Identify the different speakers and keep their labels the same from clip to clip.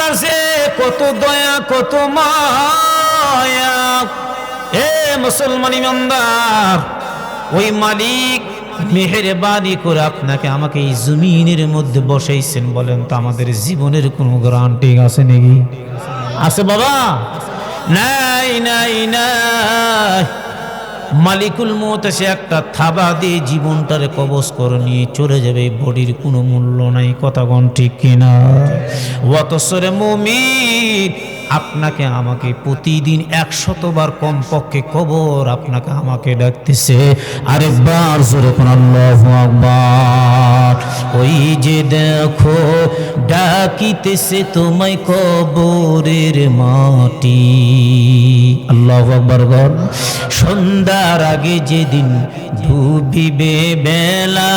Speaker 1: আল্লাহর যে কত দয়া কত মায়া। এ মুসলমান ইমানদার, ওই মালিক মেহেরবানি করে আপনাকে আমাকে এই জমিনের মধ্যে বসাইছেন, বলেন তো আমাদের জীবনের কোনো গ্যারান্টি আছে নাকি? আছে বাবা? নাই নাই নাই। মালিকুল মউত এসে একটা থাবা দিয়ে জীবনটারে কবজ করে নিয়ে চলে যাবে, এই বডির কোনো মূল্য নাই। কথা কোন ঠিক কিনা? অতঃসরে মুমিন, আপনাকে আমাকে প্রতিদিন 100 বার কমপক্ষে কবর আপনাকে আমাকে ডাকতেছে। আরেকবার জোরে কোন আল্লাহু আকবার। ওই যে দেখো ডাকিতেছে তোমায় কবরের মাটি। আল্লাহু আকবার বল। সন্ধ্যার আগে যেদিন ডুবিবে বেলা,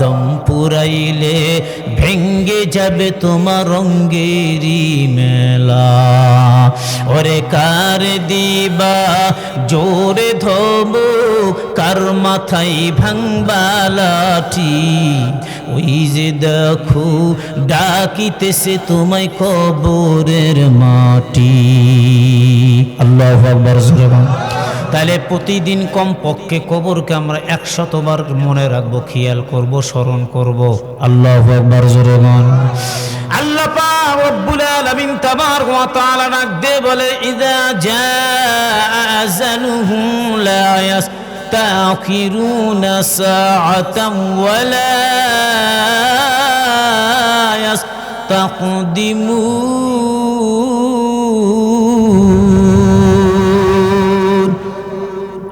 Speaker 1: দম পুরাইলে ভেঙ্গে যাবে তোমার রঙ্গেরি মেলা। ওরে কার দিবা জোরে ধবো, কার মাথায় ভাঙবা লাঠি। ওই যে দেখো ডাকিতেছে তোমায় কবরের মাটি। আল্লাহু আকবার জোরে বল। তাহলে প্রতিদিন কমপক্ষে কবরকে আমরা 100 বার মনে রাখবো, খেয়াল করব, স্মরণ করব। আল্লাহু আকবার জোরে বল। আল্লাহ পাক রব্বুল আলামিন তাবারক ওয়া তাআলা ডাক দিয়ে বলে, ইযা জাআ আযালুহু লা ইয়াস্তাখিরুনা সাআতান ওয়া লা ইয়াস্তাকদিমুন।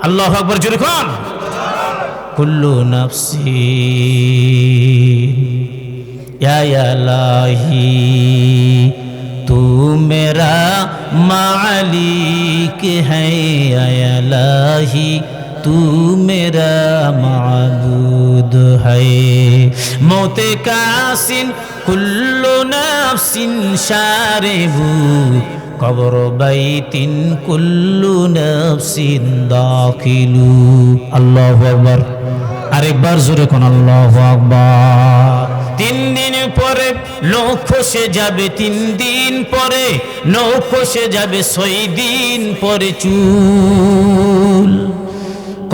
Speaker 1: আল্লাহু আকবার জোরে কোন। কুল্লু নাফসিন या इलाही तू मेरा मालिक है, या इलाही तू मेरा माबूद है। मौते कासिन कुल्लु नफ्सिन शारिबू, कब्र बैतिन कुल्लु नफ्सिन दाखिलू। अल्लाहु अकबर। আরেকবার জোরে কোন আল্লাহু আকবার। 3 দিন পরে লোক খসে যাবে, 3 দিন পরে নখ খসে যাবে, 6 দিন পরে চুল।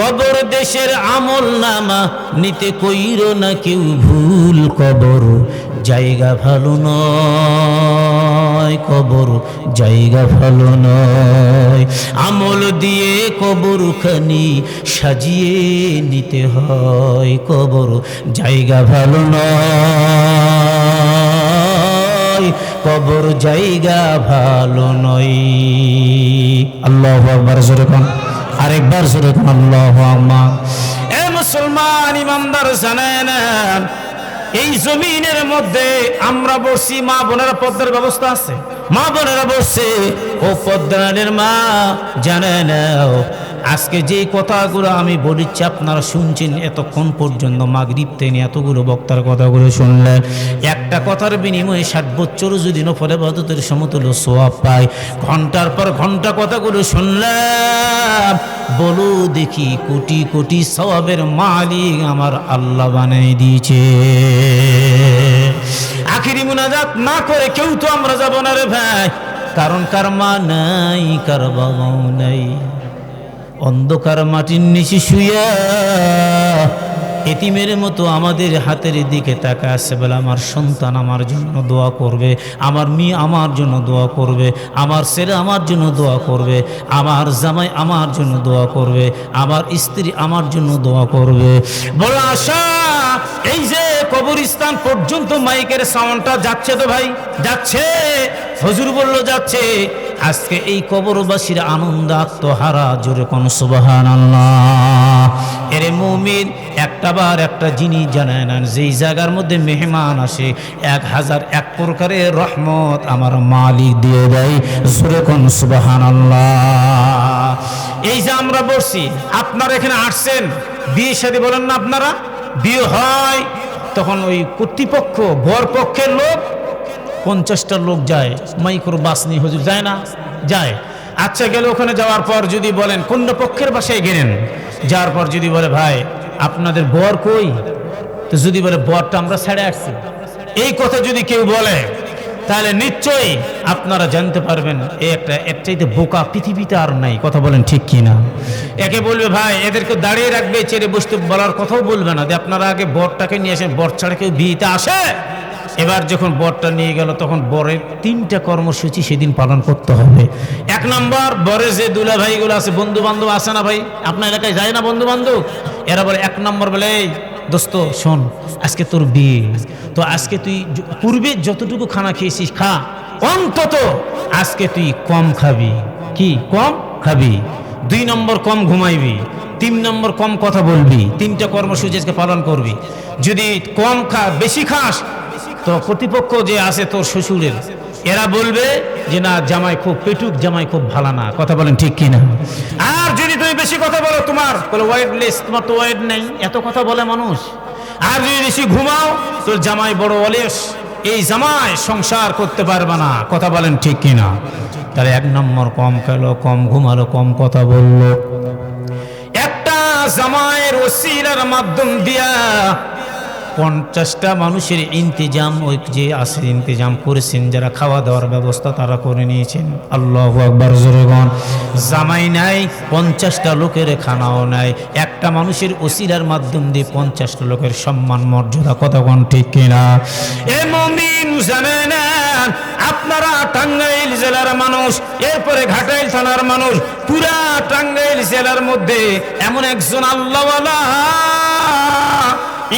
Speaker 1: কবর দেশের আমল নামা নিতে কইরো না কেউ ভুল। কবর জায়গা ভালো নয়, কবর জায়গা ভালো নয়। আমল দিয়ে কবর খানি সাজিয়ে নিতে হয়। কবর জায়গা ভালো নয়, কবর জায়গা ভালো নয়। আল্লাহু আকবার জোরে কোন। আরেকবার জোরে কোন আল্লাহু আকবার। এ মুসলমান ইমানদার, জানেন এই জমিনের মধ্যে আমরা বসছি, মা বোনেরা পর্দার ব্যবস্থা আছে, মা বোনেরা বসছে। ও পর্দারের মা, জানেন আজকে যে কথাগুলো আমি বলিচ্ছি আপনারা শুনছেন, এতক্ষণ পর্যন্ত মাগরিব থেকে এতগুলো বক্তার কথাগুলো শুনলেন। একটা কথার বিনিময়ে 60 বছর যদি নফল ইবাদতের সমতুল্য সওয়াব পায়। ঘন্টার পর ঘন্টা কথাগুলো শুনলাম। বলো দেখি, কোটি কোটি সওয়াবের মালিক আমার আল্লাহ বানিয়ে দিয়েছে। আখিরি মুনাজাত না করে কেউ তো আমরা যাব না রে ভাই, কারণ কার মা নাই, কার বাবাও নাই। অন্ধকার মাটির নিচে শুয়া এতিমের মতো আমাদের হাতের দিকে তাকা আছে, বলে আমার সন্তান আমার জন্য দোয়া করবে, আমার মেয়ে আমার জন্য দোয়া করবে, আমার ছেলে আমার জন্য দোয়া করবে, আমার জামাই আমার জন্য দোয়া করবে, আমার স্ত্রী আমার জন্য দোয়া করবে। বড় আশা এই যে কবরস্থান পর্যন্ত মাইকের সাউন্ডটা যাচ্ছে তো ভাই, যাচ্ছে। হুজুর বলল যাচ্ছে। আজকে এই কবরবাসীর আনন্দ আত্মহারা, জোরে কোন সুবহানাল্লাহ। এরে মুমিন, একটাবার একটা জিনিস জানেন না, যেই জায়গার মধ্যে মেহমান আসে 1001 প্রকারের রহমত আমার মালিক দিয়ে দেয়। জোরে কোন সুবহানাল্লাহ। এই যে আমরা বসছি, আপনারা এখানে আসছেন, বিয়ে শাদী বলেন না আপনারা, বিয়ে হয় তখন ওই কর্তৃপক্ষ বর পক্ষের লোক 50টা লোক যায়, মাইক্রো বাস নিয়ে হুজুর যায় না, যায়। আচ্ছা গেল, ওখানে যাওয়ার পর যদি বলেন কোন পক্ষের বাসায় গেলেন, যাওয়ার পর যদি বলে ভাই আপনাদের বর কই, তো যদি বলে বরটা আমরা ছেড়ে আসছি, এই কথা যদি কেউ বলে তাহলে নিশ্চয়ই আপনারা জানতে পারবেন এর চাইতে বোকা পৃথিবীতে আর নাই। কথা বলেন ঠিক কি না? একে বলবে ভাই এদেরকে দাঁড়িয়ে রাখবে, চেড়ে বসতে বলার কথাও বলবে না যে আপনারা আগে বরটাকে নিয়ে আসেন, বর ছাড়া কেউ বিয়েতে আসে। এবার যখন বরটা নিয়ে গেল তখন বরের 3টা কর্মসূচি সেদিন পালন করতে হবে। 1 নম্বর, বরের যে দুলা ভাইগুলো আছে, বন্ধু বান্ধব আছে না ভাই, আপনার এলাকায় যায় না বন্ধু বান্ধব, এরা বলে 1 নম্বর বলে, এই দোস্ত শোন, আজকে তোর বিয়ে, তো আজকে তুই পূর্বে যতটুকু খানা খেয়েছিস খা, অন্তত আজকে তুই কম খাবি। কি কম খাবি? 2 নম্বর কম ঘুমাইবি, 3 নম্বর কম কথা বলবি। 3টা কর্মসূচি আজকে পালন করবি। যদি কম বেশি খাস তো প্রতিপক্ষ যে আছে তোর শ্বশুরের, এরা বলবে যে না জামাই খুব পেটুক, জামাই খুব ভালো না। কথা বলেন ঠিক কিনা? আর যদি তুমি বেশি কথা বলো, তোমার ওয়েটলেস, তোমার তো ওয়েট নেই, এত কথা বলে মানুষ। আর যদি বেশি ঘুমাও তোর জামাই বড় অলস, এই জামাই সংসার করতে পারবে না। কথা বলেন ঠিক কিনা? তাহলে 1 নম্বর কম খেলো, কম ঘুমালো, কম কথা বললো। একটা জামাইয়ের ওসিলার মাধ্যম দিয়া 50টা মানুষের ইন্তেজাম, ওই যে আছে ইন্তেজাম করেছেন, যারা খাওয়া দাওয়ার ব্যবস্থা তারা করে নিয়েছেন। আল্লাহু আকবার, জোরে বলেন। জামাই নাই, 50টা লোকের খানাও নাই, একটা মানুষের ওসিলার মাধ্যম দিয়ে 50টা লোকের সম্মান মর্যাদা। কথা কোন ঠিক কিনা? এ মুমিন জানেন আপনারা টাঙ্গাইল জেলার মানুষ, এরপরে ঘাটাইল থানার মানুষ, পুরা টাঙ্গাইল জেলার মধ্যে এমন একজন আল্লাহওয়ালা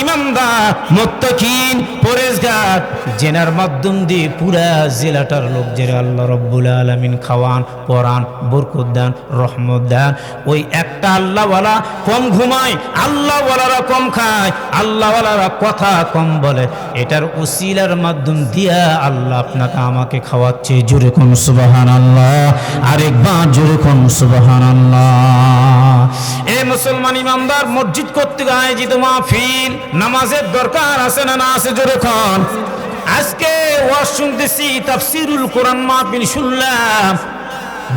Speaker 1: ইমানদার মুত্তাকিন পরেজগার জেনার মাধ্যম দিয়ে পুরা জেলাটার লোক যারা আল্লাহ রাব্বুল আলামিন খাওয়ান, পরান, বরকত দান, রহমত দান, ওই একটা আল্লাহওয়ালা কম ঘুমায়, আল্লাহওয়ালারা কম খায়, আল্লাহওয়ালারা কথা কম বলে, এটার উসিলার মাধ্যম দিয়া আল্লাহ আপনাকে আমাকে খাওয়াচ্ছে। জোরে কোন সুবহানাল্লাহ, আরেকবার জোরে কোন সুবহানাল্লাহ। এ মুসলমান ইমানদার, মসজিদ কর্তৃক আয়োজিত মাহফিল, নামাজের দরকার আছে না না আছে? জোরে কোন। আজকে ওয়াজ শুনতেছি, তাফসিরুল কোরআন মাহফিল শুনলাম।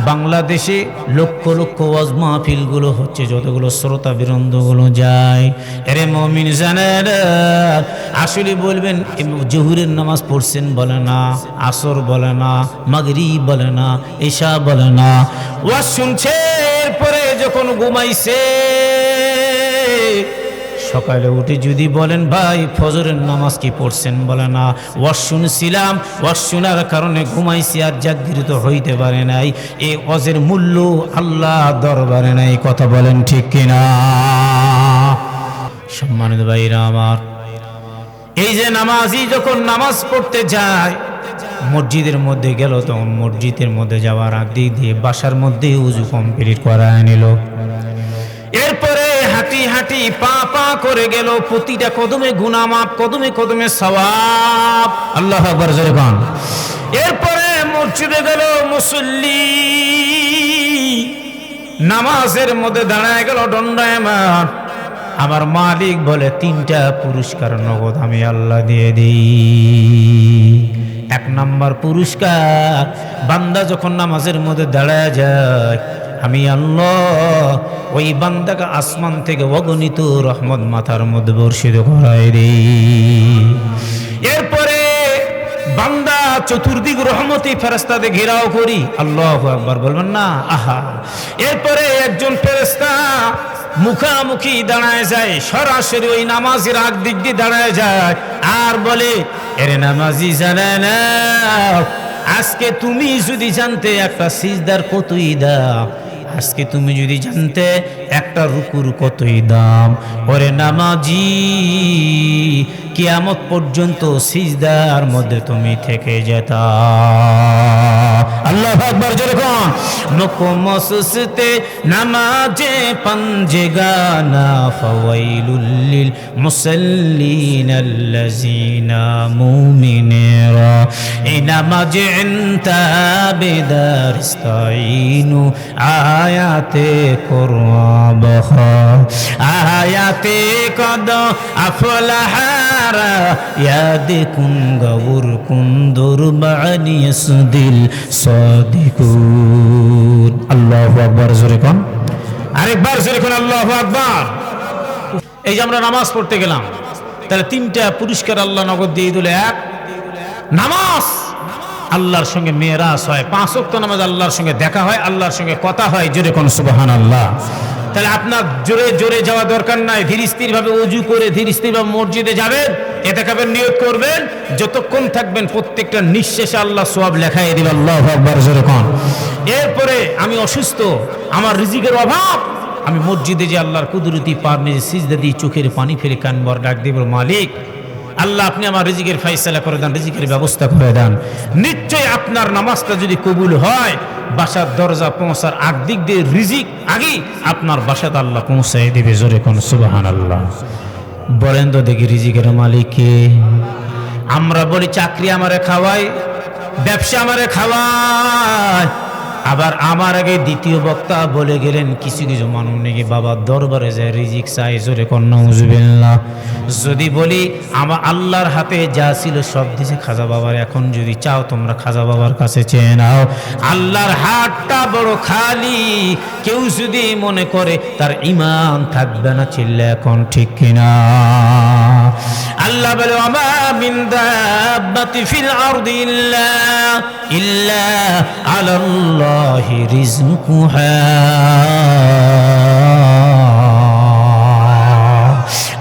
Speaker 1: বাংলাদেশে লক্ষ লক্ষ ওয়াজ মাহফিল গুলো হচ্ছে, যতগুলো শ্রোতা বৃন্দগুলো যায়, এরে মুমিন জানেন আসলে বলবেন জোহরের নামাজ পড়ছেন বলে না, আসর বলে না, মাগরিব বলে না, এশা বলে না, ওয়াজ শুনছে, এরপরে যখন ঘুমাইছে সকালে উঠে যদি বলেন ভাই ফজরের নামাজ কি পড়ছেন, বলে না, ওয়াজ শুনছিলাম, ওয়াজ শোনার কারণে ঘুমাইছি আর জাগৃত হইতে পারে নাই, এই ওয়াজের মূল্য আল্লাহ দরবারে নাই। কথা বলেন ঠিক কিনা? সম্মানিত ভাইরা আমার, এই যে নামাজি যখন নামাজ পড়তে যায়, মসজিদের মধ্যে গেল, তখন মসজিদের মধ্যে যাওয়ার আগ দিয়ে বাসার মধ্যে উযু কমপ্লিট করায় নিল, এরপরে হাঁটি হাঁটি পা পা করে গেল, প্রতিটা কদমে গুনাহ মাফ, কদমে কদমে সওয়াব। আল্লাহু আকবার, জোরে বলেন। এরপরে মসজিদে গেল, মুসল্লি নামাজের মধ্যে দাঁড়ায় গেল দণ্ডায়মান, আমার মালিক বলে 3টা পুরস্কার নগদ আমি আল্লাহ দিয়ে দিই। 1 নম্বর পুরস্কার, বান্দা যখন নামাজের মধ্যে দাঁড়ায় যায়, আমি আল্লাহ ওই বান্দাকে আসমান থেকে অগণিত রহমত মাথার মধ্যে বর্ষিত করাই দিই। এরপরে বান্দা চতুর্দিক রহমতি ফেরেশতাদের ঘেরাও করি। আল্লাহু আকবার বলবেন না? আহা। এরপরে একজন ফেরেশতা মুখামুখি দাঁড়ায় যায়, সরাসরি ওই নামাজের আগ দিক দিয়ে দাঁড়ায় যায় আর বলে, এরে নামাজি জানে না, আজকে তুমি যদি জানতে একটা সিজদার কতই দাম, আজকে তুমি যদি জানতে একটা রুকুর কতই দাম, ওরে নামাজি কিয়ামত পর্যন্ত সিজদার মধ্যে তুমি থেকে যেতা। আল্লাহু আকবার, জোরে কোন। নকমসতে নামাজে পঞ্জগানা ফাওয়াইলুল লিল মুসাল্লিন আল্লাযিনা মুমিনেরা, এই নামাজে ইনতা বেদারস্তাইনু আয়াতে কুরআন, আয়াতে কদ আফলাহারা ইয়াদকুন গবুর কুন্দুর বানি ইয়াসদিল সাদিকুন। আল্লাহু আকবার, জোরে কোন। আরেকবার জোরে কোন আল্লাহু আকবার। এই যে আমরা নামাজ পড়তে গেলাম, তাহলে 3টা পুরস্কার আল্লাহ নগদ দিয়ে দিল। এক, নামাজ আল্লাহর সঙ্গে মেরাজ হয়, 5 ওয়াক্ত নামাজ আল্লাহর সঙ্গে দেখা হয়, আল্লাহর সঙ্গে কথা হয়। জোরে কোন সুবহানাল্লাহ। তাহলে আপনার জোরে জোরে যাওয়া দরকার নাই, ধীর স্থির ভাবে ওযু করে ধীর স্থির ভাবে মসজিদে যাবেন, ইতিকাফের নিয়ত করবেন, যতক্ষণ থাকবেন প্রত্যেকটা নিঃশ্বাসে আল্লাহ সওয়াব লেখায় দিবে। আল্লাহু আকবার, জোরে কোন। এরপরে আমি অসুস্থ, আমার রিজিকের অভাব, আমি মসজিদে যে আল্লাহর কুদরতি পার নিজে সিজদা দিয়ে চোখের পানি ফেলে কানবার ডাক দেব, মালিক আল্লাহ আপনি আমার রিজিকের ফায়সালা করে দেন, রিজিকের ব্যবস্থা করে দেন। নিশ্চয় আপনার নামাজটা যদি কবুল হয়, বাসার দরজা পৌঁছার আগ দিক দিয়ে রিজিক আগে আপনার বাসাতে আল্লাহ পৌঁছায় দিবে। জোরে কোন সুবহানাল্লাহ। বলেন তো দেখি রিজিকের মালিক কে? আমরা বলি চাকরি আমারে খাওয়ায়, ব্যবসা আমারে খাওয়ায়। আবার আমার আগে দ্বিতীয় বক্তা বলে গেলেন, কিছু কিছু মানুষ নাকি বাবার দরবারে যায় রিজিক চাই। জোরে কোন নাউজুবিল্লাহ। যদি বলি আমার আল্লাহর হাতে যা ছিল সব দিছে খাজা বাবার, এখন যদি চাও তোমরা খাজা বাবার কাছে চেয়ে নাও। আল্লাহর হাতটা বড় খালি, কেউ যদি মনে করে তার ঈমান থাকবে না, চিল্লা এখন ঠিক কিনা? আল্লাহ বলে, ওমা মিন দাব্বাতি ফিল আরদি ইল্লা আলাল্লাহি রিজকুহা।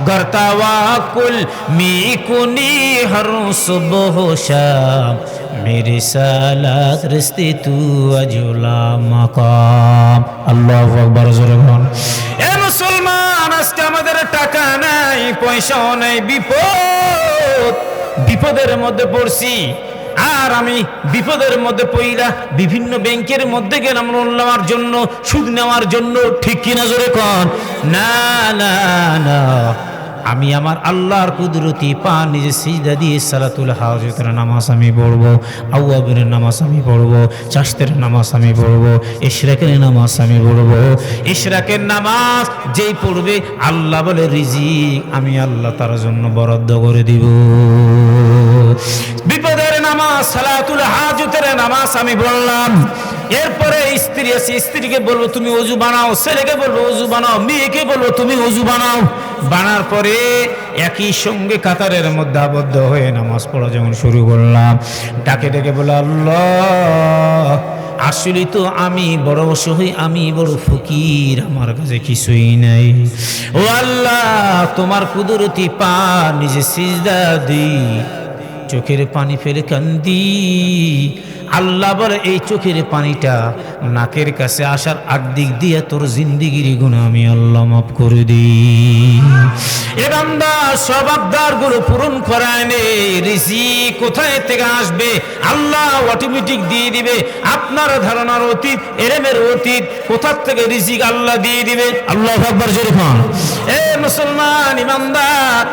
Speaker 1: गर तवक्कुल में कुनी हर सुबह शाम, मेरी सालात रिश्ते तू अजुला मकाम। अल्लाहु अकबर। জোরগান। এ মুসলমান, আজকে আমাদের টাকা নাই, পয়সাও নাই, বিপদের মধ্যে পড়ছি। আর আমি বিপদের মধ্যে পইলা বিভিন্ন ব্যাংকের মধ্যে গেলাম লোন নেওয়ার জন্য, সুদ নেওয়ার জন্য, ঠিক কিনা? জোরে কোন। না না না, আমি আমার আল্লাহর কুদরতি পা নিজে সিজদা দিয়ে সালাতুল হাজতের নামাজ আমি পড়বো, আওয়াবের নামাজ আমি পড়বো, চাষতের নামাজ আমি পড়বো, ইশরাকের নামাজ আমি পড়বো। ইশরাকের নামাজ যেই পড়বে আল্লাহ বলে রিজিক আমি আল্লাহ তার জন্য বরাদ্দ করে দিব। বিপদের নামাজ সালাতুল হাজতের নামাজ আমি বললাম। এরপরে স্ত্রী আছে, স্ত্রীকে বলবো তুমি ওযু বানাও, ছেলেকে বলবো ওযু বানাও, মেয়েকে বলবো তুমি ওযু বানাও। বানার পরে একই সঙ্গে কাতারের মধ্যে আবদ্ধ হয়ে নামাজ পড়া যেমন শুরু করলাম, ডাকে ডেকে বলে, আল্লাহ আসলে তো আমি বড় অসহায়, আমি বড় ফকির, আমার কাছে কিছুই নাই। ও আল্লাহ, তোমার কুদরতি পা নিজে সিজদা দিই, চোখের পানি ফেলে কান্দি। আল্লাহ বলে, এই চোখের পানিটা নাকের কাছে আসার আগ দিক দিয়ে তোর জিন্দিগির গুনাহ আমি আল্লাহ মাফ করে দিই। এ বান্দা সব আবদারগুলো পূরণ করায় নে, রিজিক কোথায় থেকে আসবে আল্লাহ অটোমেটিক দিয়ে দিবে। আপনার ধারণার অতীত, এলেমের অতীত, কোথা থেকে রিজিক আল্লাহ দিয়ে দিবে। আল্লাহু আকবার। জোরে বলুন। এ মুসলমান ইমানদার,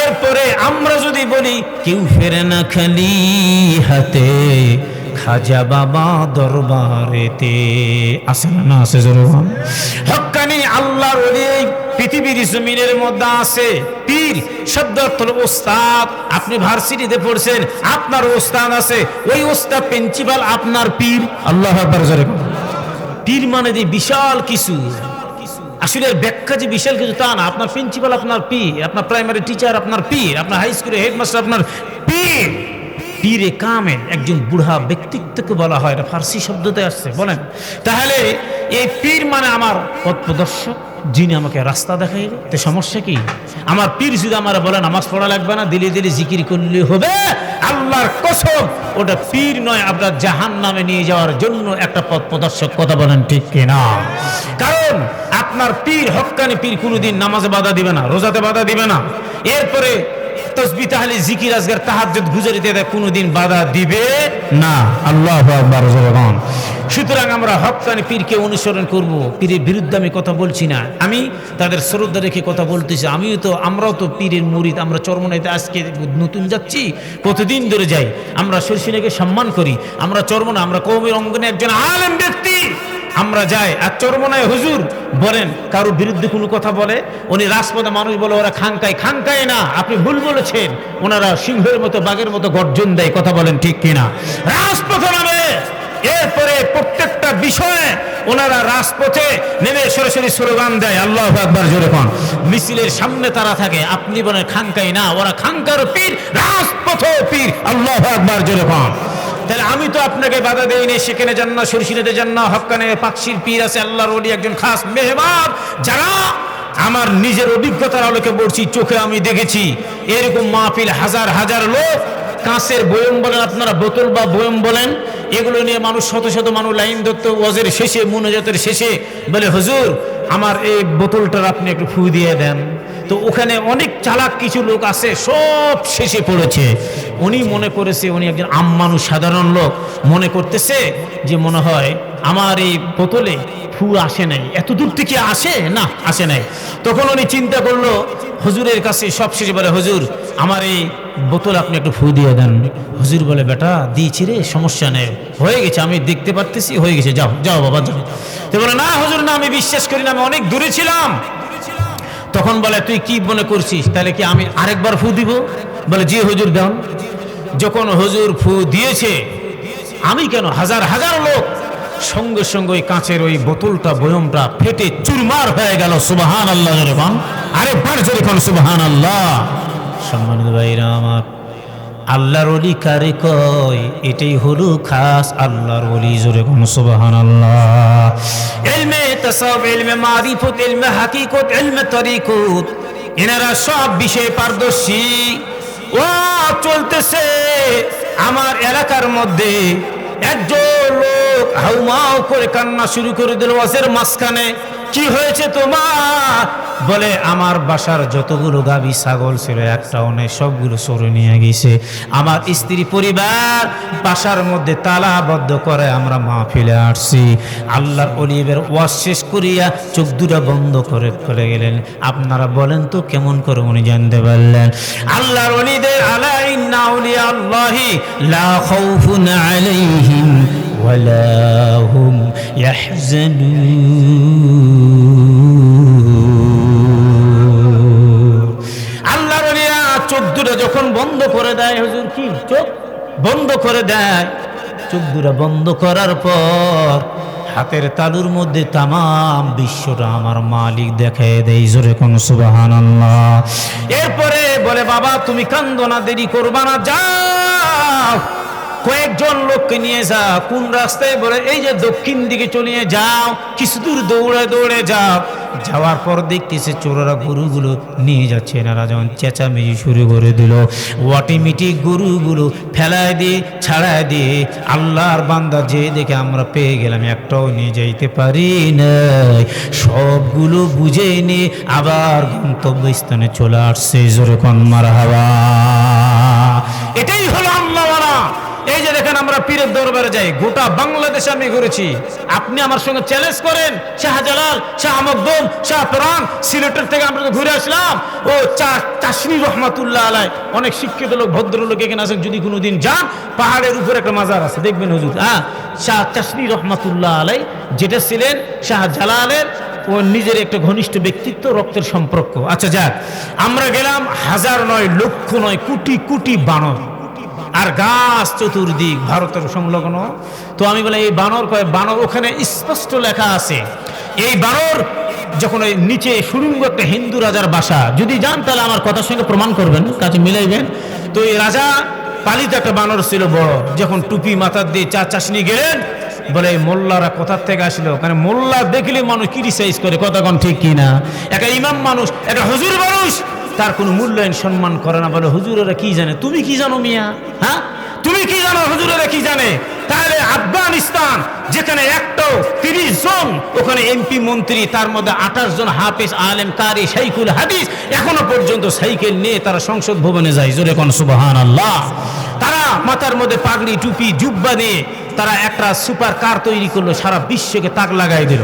Speaker 1: এরপরে আমরা যদি বলি কেউ ফেরে না খালি হাতে, খাজা বাবা দরবারেতে আছে না আছে? জোরগান। হক্কানি আল্লাহর ওলি পৃথিবীর জমিনের মধ্যে আছে। পীর শব্দ অর্থ হলো ওস্তাদ। আপনি ভার্সিটিতে পড়ছেন, আপনার ওস্তাদ আছে, ওই ওস্তাদ প্রিন্সিপাল আপনার পীর। আল্লাহু আকবার। জোরগান। পীর মানে যে বিশাল কিছু, আসলে ব্যাখ্যা যে বিশাল কিছু তা না। আপনার প্রিন্সিপাল আপনার পীর, আপনার প্রাইমারি টিচার আপনার পীর, আপনার হাই স্কুলের হেডমাস্টার আপনার পীর। পীরে কামেল একজন বুড়া ব্যক্তিত্বকে বলা হয়, এটা ফার্সি শব্দতে আসছে। বলেন তাহলে এই পীর মানে আমার পথ প্রদর্শক, যিনি আমাকে রাস্তা দেখাইবে। তো সমস্যা কি? আমার পীর যদি আমার বলে নামাজ পড়া লাগবে না, দিলে দিলে জিকির করলে হবে, আল্লাহর কসম ওটা পীর নয়, আপনার জাহান্নামে নিয়ে যাওয়ার জন্য একটা পথ প্রদর্শক। কথা বলেন ঠিক কিনা? কারণ আপনার পীর, হক্কানি পীর, কোনোদিন নামাজে বাধা দিবে না, রোজাতে বাধা দিবে না, এরপরে তাসবিহ তাহলিল জিকির আজকার তাহাজ্জুদ গুজারিতে কোনোদিন বাধা দিবে না। আল্লাহু আকবার। জোরগান। সুতরাং আমরা হক্কানি পীরকে অনুসরণ করব। পীরের বিরুদ্ধে আমি কথা বলছি না, আমি তাদের শ্রদ্ধা রেখে কথা বলতেছি। আমরাও তো পীরের মুরিদ। আমরা চরমনাইতে আজকে নতুন যাচ্ছি, কতদিন ধরে যাই। আমরা শর্ষিনাকে সম্মান করি। আমরা চরমনা, আমরা কওমের অঙ্গনে একজন আলেম ব্যক্তি, আমরা যাই। আর চরমনায় হুজুর বলেন কারোর বিরুদ্ধে কোনো কথা বলে, উনি রাজপথে মানুষ বলে ওরা খাঙ্কায়, খাঙ্কায় না, আপনি ভুল বলেছেন। ওনারা সিংহের মতো বাঘের মতো গর্জন দেয়। কথা বলেন ঠিক কিনা? রাজপথে নামে, এরপরে প্রত্যেকটা বিষয়ে ওনারা রাজপথে নেমে সরাসরি স্লোগান দেয় আল্লাহু আকবার জোরে কোন। মিছিলের সামনে তারা থাকে, আপনি বলেন খানকাই না, ওরা খানকার পীর, রাজপথ পীর, আল্লাহু আকবার জোরে কোন। তাহলে আমি তো আপনাকে বাধা দেইনি, সেখানে জান্না শরীশিনেতে জান্না হক্কানে পাকশির পীর আছে, আল্লাহর ওলি একজন খাস মেহমান, যারা আমার নিজের অভিজ্ঞতার আলোকে বলছি, চোখে আমি দেখেছি এরকম মাহফিল হাজার হাজার লোক, কাঁচের বয়ম বলেন আপনারা, বোতল বা বয়ম বলেন, এগুলো নিয়ে মানুষ শত শত মানুষ লাইন ধরতো, ওয়াজের শেষে মুনাজাতের শেষে বলে হুজুর আমার এই বোতলটার আপনি একটু ফু দিয়ে দেন। তো ওখানে অনেক চালাক কিছু লোক আছে, সব শেষে পড়েছে। উনি মনে করেছে উনি একজন আম মানুষ, সাধারণ লোক, মনে করতেছে যে মনে হয় আমার এই বোতলে ফু আসে নাই, এত দূর থেকে আসে না, আসে নাই। তখন উনি চিন্তা করলো হুজুরের কাছে, সব শেষে বলে হুজুর আমার এই বোতল আপনি একটু ফু দিয়ে দেন। হুজুর বলে বেটা দিয়েছি রে, সমস্যা নেই, হয়ে গেছে, আমি দেখতে পারতেছি হয়ে গেছে, যাও যাও বাবা যাও। তো বলে না হুজুর না, আমি বিশ্বাস করি না, আমি অনেক দূরে ছিলাম। তখন বলে তুই কি মনে করছিস, তাহলে কি আমি আরেকবার ফু দিব? বলে জি হুজুর দেন। যখন হুজুর ফু দিয়েছে, আমি কেন হাজার হাজার লোক সঙ্গে সঙ্গে ওই কাঁচের ওই বোতলটা বয়মটা ফেটে চুরমার হয়ে গেল। সুবহানাল্লাহ জোরে বল, আরেকবার জোরে বল সুবহানাল্লাহ। সম্মানিত ভাইরা আমার, আল্লাহর ওলি কারে কয়, এটাই হলো খাস আল্লাহর ওলি, জোরে বল সুবহানাল্লাহ। ইলমে তাসাউফ, ইলমে মারিফত, ইলমে হাকিকত, ইলমে তরিকত, এনারা সব বিষয়ে পারদর্শী। ও চলতেছে আমার এলাকার মধ্যে, একজন লোক হাউমাউ করে কান্না শুরু করে দিল ওয়াজের মাঝখানে। কি হয়েছে তোমার? বলে আমার বাসার যতগুলো গাভী ছাগল ছিল একটাও নেই, সবগুলো চোরে নিয়ে গেছে। আমার স্ত্রী পরিবার বাসার মধ্যে তালাবদ্ধ করে আমরা মাহফিলে আসছি। আল্লাহর ওলিদের ওয়াজ শেষ করিয়া চোখ দুটা বন্ধ করে চলে গেলেন। আপনারা বলেন তো কেমন করে উনি জানতে পারলেন? আল্লাহর ওলিদের আলা ইন্না আউলিয়া আল্লাহি লা খাউফুন আলাইহিম ওয়ালা হুম ইয়াহজানুন। আল্লাহর ওলিরা চোখ দুটো যখন বন্ধ করে দেয়, হুজুর কি চোখ বন্ধ করে দেয়, চোখ দুটো বন্ধ করার পর হাতের তালুর মধ্যে তামাম বিশ্বটা আমার মালিক দেখায় দেয়, জোরে কোন সুবহানাল্লাহ। এরপরে বলে বাবা তুমি কান্দো না, দেরি করবা না, যাও কয়েকজন লোককে নিয়ে যা। কোন রাস্তায়? বলে এই যে দক্ষিণ দিকে চলে যাও, কিছু দূর দৌড়ে দৌড়ে যাও। যাওয়ার পর দেখতেছে চোরেরা গরুগুলো নিয়ে যাচ্ছে। এনারা যখন চেঁচামেচি শুরু করে দিল, অটোমেটিক গরুগুলো ফেলায় দিয়ে ছাড়ায় দিয়ে আল্লাহর বান্দা যে দেখে আমরা পেয়ে গেলাম, একটাও নিয়ে যাইতে পারি নাই, সবগুলো বুঝে নিয়ে আবার গন্তব্যস্থানে চলে আসছে। জোরে কোন মারহাবা। এটাই হলো আল্লাহওয়ালা। এই যে দেখেন আমরা পীরের দরবারে যাই, গোটা বাংলাদেশে আমি ঘুরেছি। আপনি আমার সঙ্গে চ্যালেঞ্জ করেন, শাহজালাল, শাহ মখদুম, শাহ পরান, সিলেটের থেকে আমরা ঘুরে আসলাম। ও চাশনি রহমাতুল্লাহ আলাই, অনেক শিক্ষিত লোক ভদ্রলোক এখানে আছেন, যদি কোনোদিন যান পাহাড়ের উপরে একটা মাজার আছে দেখবেন হুজুর, হ্যাঁ শাহ চাশনি রহমাতুল্লাহ আলাই, যেটা ছিলেন শাহজালালের ও নিজের একটা ঘনিষ্ঠ ব্যক্তিত্ব, রক্তের সম্পর্ক। আচ্ছা যাক, আমরা গেলাম, হাজার নয় লক্ষ নয় কোটি কোটি বানর আর গাছ চতুর্দিক, ভারতের সংলগ্ন। তো আমি বলে এই বানর কয়, বানর ওখানে স্পষ্ট লেখা আছে, এই বানর যখন ওই নিচে সুড়ঙ্গ একটা হিন্দু রাজার বাসা, যদি যান তাহলে আমার কথার সঙ্গে প্রমাণ করবেন, কাজে মিলাইবেন। তো এই রাজা পালিত একটা বানর ছিল বড়, যখন টুপি মাথার দিয়ে চাষনি গেলেন, বলে মোল্লারা কোথার থেকে আসলো? কারণ মোল্লা দেখলে মানুষ ক্রিটিসাইজ করে, কথা কোন ঠিক কিনা? একটা ইমাম মানুষ, একটা হুজুর মানুষ, তার কোনো মূল্যায়ন সম্মান করে না। বলে হুজুরেরা কি জানে? তুমি কি জানো মিয়া? হ্যাঁ তুমি কি জানো? হুজুরেরা কি জানে? তাহলে আফগানিস্তান যেখানে একটাও 30 জন ওখানে এমপি মন্ত্রী, তার মধ্যে 28 জন হাফেজ আলেম কারি শাইখুল হাদিস, এখনো পর্যন্ত সাইকেল নিয়ে তারা সংসদ ভবনে যায়। জোরে কোন সুবহানাল্লাহ। তারা মাথার মধ্যে পাগড়ি টুপি জুব্বা দিয়ে তারা একটা সুপার কার তৈরি করলো, সারা বিশ্বকে তাক লাগাই দিল।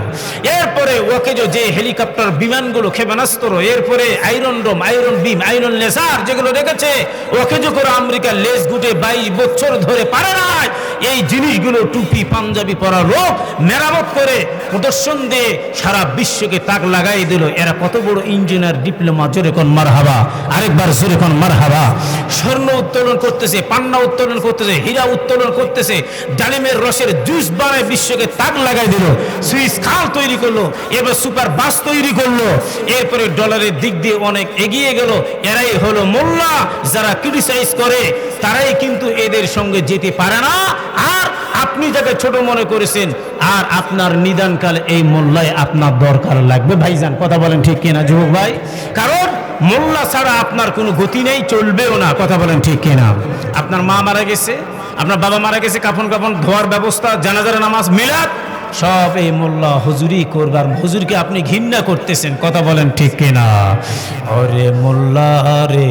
Speaker 1: এরপরে ওকে যে হেলিকপ্টার বিমানগুলো ক্ষেপণাস্ত্র, এরপরে আয়রন ডোম, আয়রন বিম, আয়রন লেজার যেগুলো রেখেছে, ওকে যে করে আমেরিকার লেজ গুটে 22 বছর ধরে পারে না এই জিনিসগুলো টুপি পাঞ্জাবি পরা লোক মেরামত করে প্রদর্শন দিয়ে সারা বিশ্বকে তাক লাগাই দিল। এরা কত বড় ইঞ্জিনিয়ার, ডিপ্লোমা, জোরে কোন মারহাবা, আরেকবার জোরে কোন মারহাবা। স্বর্ণ উত্তোলন করতেছে, পান্না উত্তোলন করতেছে, হীরা উত্তোলন করতেছে, ডালিমের রসের জুস বানায় বিশ্বকে তাক লাগাই দিল, সুইস খাল তৈরি করলো, এবার সুপার বাস তৈরি করলো, এরপরে ডলারের দিক দিয়ে অনেক এগিয়ে গেল। এরাই হলো মোল্লা, যারা ক্রিটিসাইজ করে তারাই কিন্তু এদের সঙ্গে যেতে পারে না। আর আপনি যাকে ছোট মনে করেছেন, আর আপনার নিদানকালে এই মোল্লাই আপনার দরকার লাগবে। ভাইজান কথা বলেন ঠিক কিনা যুবক ভাই? কারণ মোল্লা ছাড়া আপনার কোনো গতি নেই, চলবেও না। কথা বলেন ঠিক কিনা? আপনার মা মারা গেছে, আপনার বাবা মারা গেছে, কাফন ধোয়ার ব্যবস্থা, জানাজার নামাজ, মিলাদ, সব এই মোল্লা হুজুরি করবার। হুজুরকে আপনি ঘৃণা করতেছেন। কথা বলেন ঠিক কিনা? ওরে মোল্লা রে,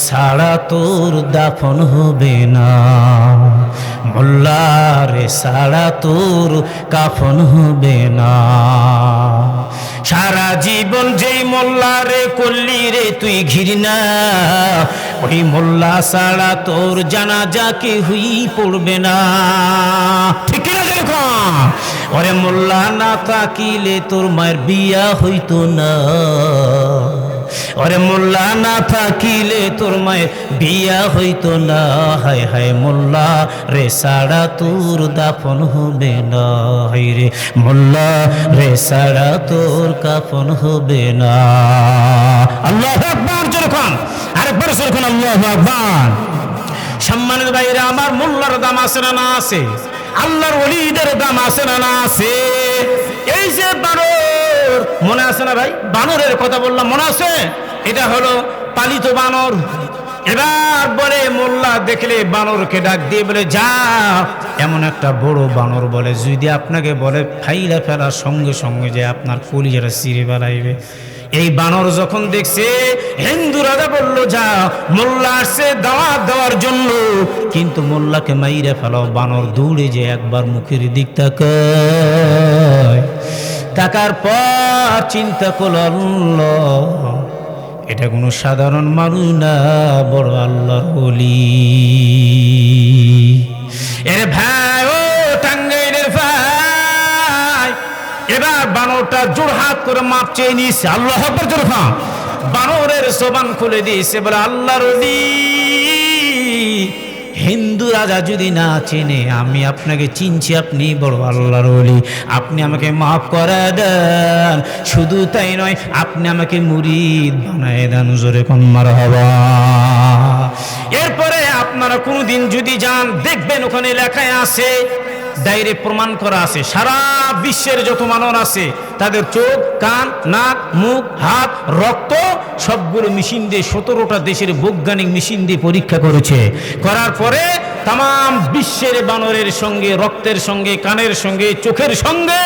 Speaker 1: সারা তোর দাফন হবে না, মোল্লা রে সারা তোর কাফন হবে না। সারা জীবন যেই মোল্লা রে করলি রে তুই ঘৃণা, ওই মোল্লা সারা তোর জানাজা কেউই পড়বে না। ঠিক না? যেরকম ওরে মোল্লা না থাকিলে তোর মায়ের বিয়া হইতো না, ওরে মোল্লা না থাকিলে তোর মায়ের বিয়া হইতো না। হায় হায় মোল্লা রে সারা তোর দাফন হবে না, হায় রে মোল্লা রে সারা তোর কাফন হবে না। আল্লাহু আকবার। যেরকম আরেকবার যেরকম আল্লাহু আকবার। সম্মানিত ভাইরা আমার, মোল্লার দাম আছে না না আছে? আল্লাহর ওলিদের দাম আছে না না আছে? এই যে বানর, মনে আছে না ভাই? বানরের কথা বললাম, মনে আছে? এটা হলো পালিত বানর। এবার বলে মোল্লা দেখলে বানরকে ডাক দিয়ে বলে, যা, এমন একটা বড় বানর বলে যদি আপনাকে বলে ফাইলা ফেলার সঙ্গে সঙ্গে যে আপনার কলিজাটা চিরে বেড়াইবে। এই বানর যখন দেখছে, হিন্দু রাজা বলল, যা, মোল্লা আসছে দাওয়াত দেওয়ার জন্য, কিন্তু মোল্লাকে মাইরে ফেলাও। বানর দৌড়ে যে একবার মুখের দিক তাকায়, তাকার পর চিন্তা করল, এটা কোনো সাধারণ মানুষ না, বড় আল্লাহর ওলি। এর ভাই, ও টাঙ্গাইলের ভাই, এবার বানরটা জোড়হাত করে মাপ চেয়ে নিয়েছে। আল্লাহ আকবার। জোরহাত বানরের জবান খুলে দিয়েছে, বলে আল্লাহর ওলি, হিন্দু রাজা যদি না চেনে, আমি আপনাকে চিনছি, আপনি বড় আল্লাহর ওলি, আপনি আমাকে মাফ করে দেন। শুধু তাই নয়, আপনি আমাকে মুরিদ বানায় দেন। জোরে কোন মারহাবা। এরপরে আপনারা কোনোদিন যদি যান, দেখবেন ওখানে লেখায় আছে, ডাইরেক্ট প্রমাণ করা আছে, সারা বিশ্বের যত মানুষ আছে তাদের চোখ, কান, নাক, মুখ, হাত, রক্ত সবগুলো মেশিন দিয়ে 17টা দেশের বৈজ্ঞানিক মেশিন দিয়ে পরীক্ষা করেছে। করার পরে তাম বিশ্বের বানরের সঙ্গে, রক্তের সঙ্গে, কানের সঙ্গে, চোখের সঙ্গে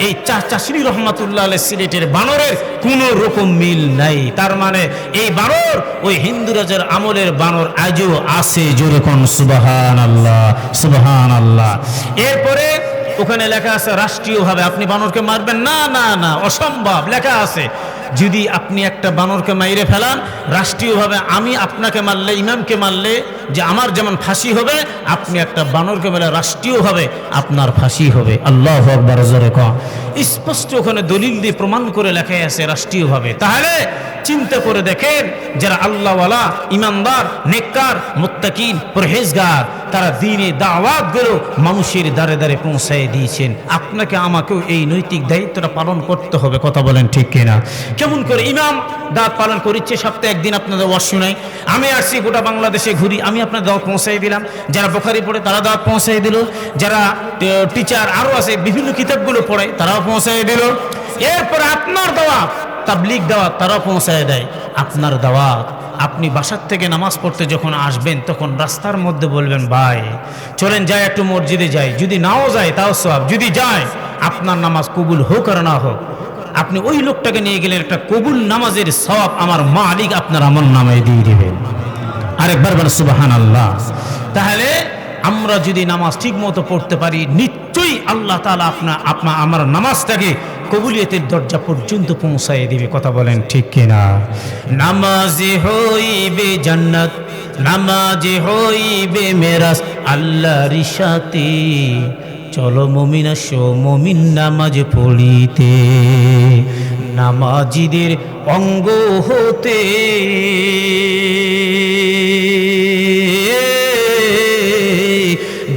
Speaker 1: এই চাষরি রহমাতুল্লাহ আলাইহি সিলেটের বানরের কোনো রকম মিল নাই। তার মানে এই বানর ওই হিন্দু রাজার আমলের বানর আজও আছে। জোরে কোন সুবহানাল্লাহ, সুবহানাল্লাহ। এরপরে ওখানে লেখা আছে রাষ্ট্রীয়ভাবে আপনি বানরকে মারবেন না, না না, অসম্ভব। লেখা আছে যদি আপনি একটা বানরকে মাইরে ফেলান, রাষ্ট্রীয়ভাবে আমি আপনাকে মারলে, ইমামকে মারলে যে আমার যেমন ফাঁসি হবে, আপনি একটা বানরকে মারলে রাষ্ট্রীয়ভাবে আপনার ফাঁসি হবে। আল্লাহু আকবার। জোরে কও। স্পষ্ট ওখানে দলিল দিয়ে প্রমাণ করে লেখা আছে রাষ্ট্রীয়ভাবে। তাহলে চিন্তা করে দেখেন, যারা আল্লাহওয়ালা, ইমানদার, নেককার, মুত্তাকিন, পরহেজগার, তারা দ্বীনে দাওয়াত গুলো মানুষের দ্বারে দ্বারে পৌঁছায় দিয়েছেন। আপনাকে আমাকেও এই নৈতিক দায়িত্বটা পালন করতে হবে। কথা বলেন ঠিক কিনা? কেমন করে ইমাম দাওয়াত পালন করিচ্ছে, সপ্তাহে একদিন আপনাদের ওয়াজ শুনাই, আমি আসছি গোটা বাংলাদেশে ঘুরি, আমি আপনার দাওয়াত পৌঁছাই দিলাম। যারা বুখারী পড়ে তারা দাওয়াত পৌঁছাই দিল, যারা টিচার আরও আছে বিভিন্ন কিতাবগুলো পড়ায় তারাও পৌঁছাই দিল। এরপরে আপনার দাওয়াত, তাবলীগ দাওয়াত তারাও পৌঁছায় দেয়। আপনার দাওয়াত, আপনি বাসার থেকে নামাজ পড়তে যখন আসবেন, তখন রাস্তার মধ্যে বলবেন, ভাই চলেন যাই একটু মসজিদে যাই। যদি নাও যায় তাও সওয়াব, যদি যায় আপনার নামাজ কবুল হোক আর না হোক, আপনি ওই লোকটাকে নিয়ে গেলেন, একটা কবুল নামাজের সওয়াব আমার মালিক আপনার আমল নামায় দিয়ে দিবেন। আরেকবার বলেন সুবহানাল্লাহ। তাহলে আমরা যদি নামাজ ঠিক মতো পড়তে পারি, নিশ্চয়ই আল্লাহ তাআলা আমার নামাজটাকে কবুলিয়তের দরজা পর্যন্ত পৌঁছায় দিবে। কথা বলেন ঠিক কিনা? নামাজে হইবে জান্নাত, নামাজে হইবে মেরাজ আল্লাহর সাথে। চলো মুমিন আসো মুমিন নামাজ পড়িতে, নামাজিদের অঙ্গ হতে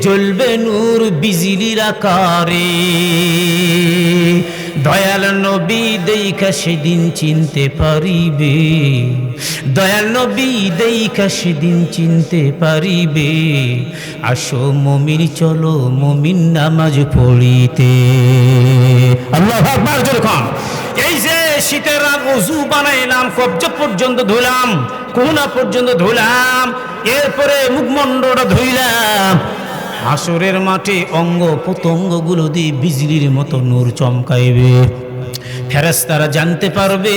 Speaker 1: জ্বলবে নূর বিজলির আকারে। দয়াল নবী দেইখা সেদিন চিনতে পারিবে, দয়াল নবী দেইখা সেদিন চিনতে পারিবে। আসো মুমিন চলো মুমিন নামাজ পড়িতে। আল্লাহু আকবার জোরে কোন। এই যে শীতের রাত ওযু বানাইলাম, কবজ পর্যন্ত ধুলাম, কোনা পর্যন্ত ধুলাম, এরপরে মুখমণ্ডলটা ধুইলাম। হাসরের মাঠে অঙ্গ প্রত্যঙ্গগুলো দিয়ে বিজলির মতো নূর চমকাইবে। ফেরেশতারা জানতে পারবে,